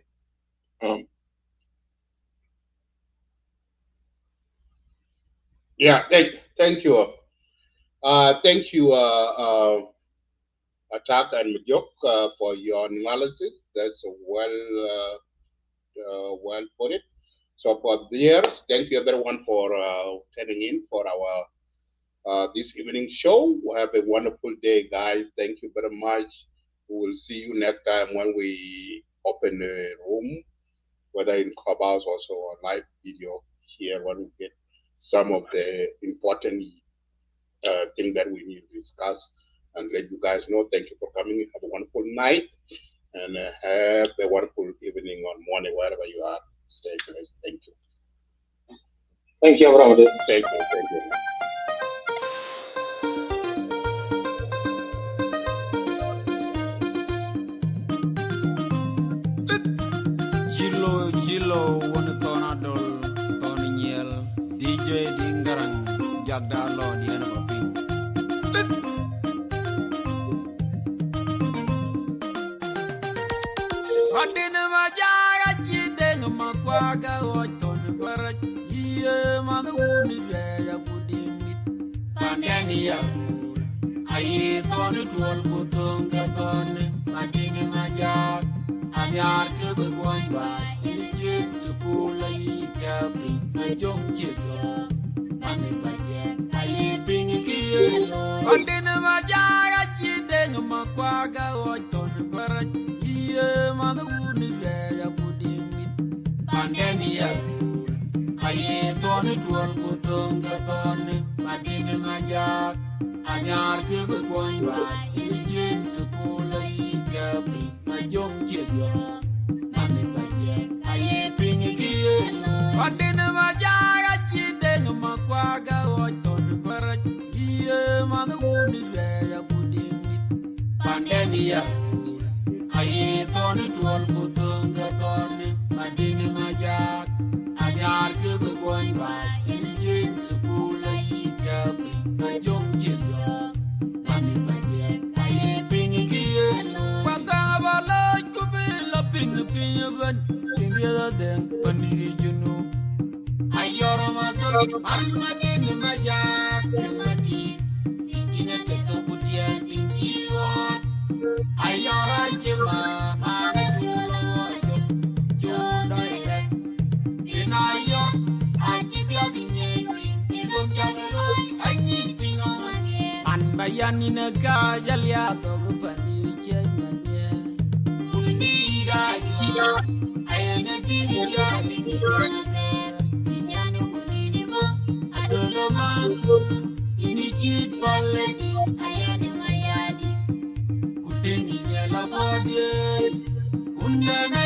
Yeah, thank you. Thank you, Attack and Mujok, for your analysis. That's well put it. So for viewers, thank you everyone for tuning in for our this evening show. Have a wonderful day, guys. Thank you very much. We will see you next time when we open a room, whether in Clubhouse also or live video here when we get some of the important thing that we need to discuss and let you guys know. Thank you for coming. Have a wonderful night and have a wonderful evening or morning, wherever you are. Stay blessed. Thank you. Thank you, Abraham. Thank you. Thank you. Jilo wona tona dol toni nyel DJ Dingarang jagda lo diana papi Adina majaga chideng makwaga oton para iye maduni ya kudimit pandani ya ayi toni tuol kutunga toni adina majaga anyar ke begwan ba ilijit sukula ikapi ajong chigo nami baje ayi pingi kiyelo adina majaga chideng makwaga oton para iye maduni ya kudimit pandani ya ayi toni tuol kutunga toni adina majaga anyar ke begwan ba ilijit sukula ikapi ajong chigo nami baje ayi pingi kiyelo adina majaga chideng makwaga oton para iye maduni ya kudimit pandani ya ayi toni tuol kutunga toni adina majaga anyar ke begwan ba ilijit sukula ikapi ajong chigo nami baje ayi pingi kiyelo Pinyaban, Pindia them, Paniri Juno. Ayoramato, Armadin Majak, Mati, Injinate Toputia, Injiwan. Ayora Jima, Manatula, John Doyle. In Ayo, Ajibla Pinyabi, Ibon Jagalo, I need Pinong again. And Bayanina Gajalia, Paniri Chen. I am a teacher, I don't know, Marco. In the cheap already, I am my yadi. Putting in yellow body, Undana,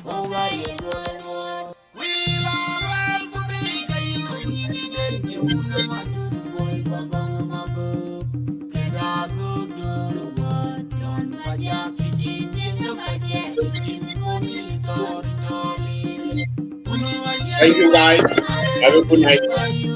oh, why you go? We are well to be the union, you know, my boy, my book. Thank you guys. Have a good night.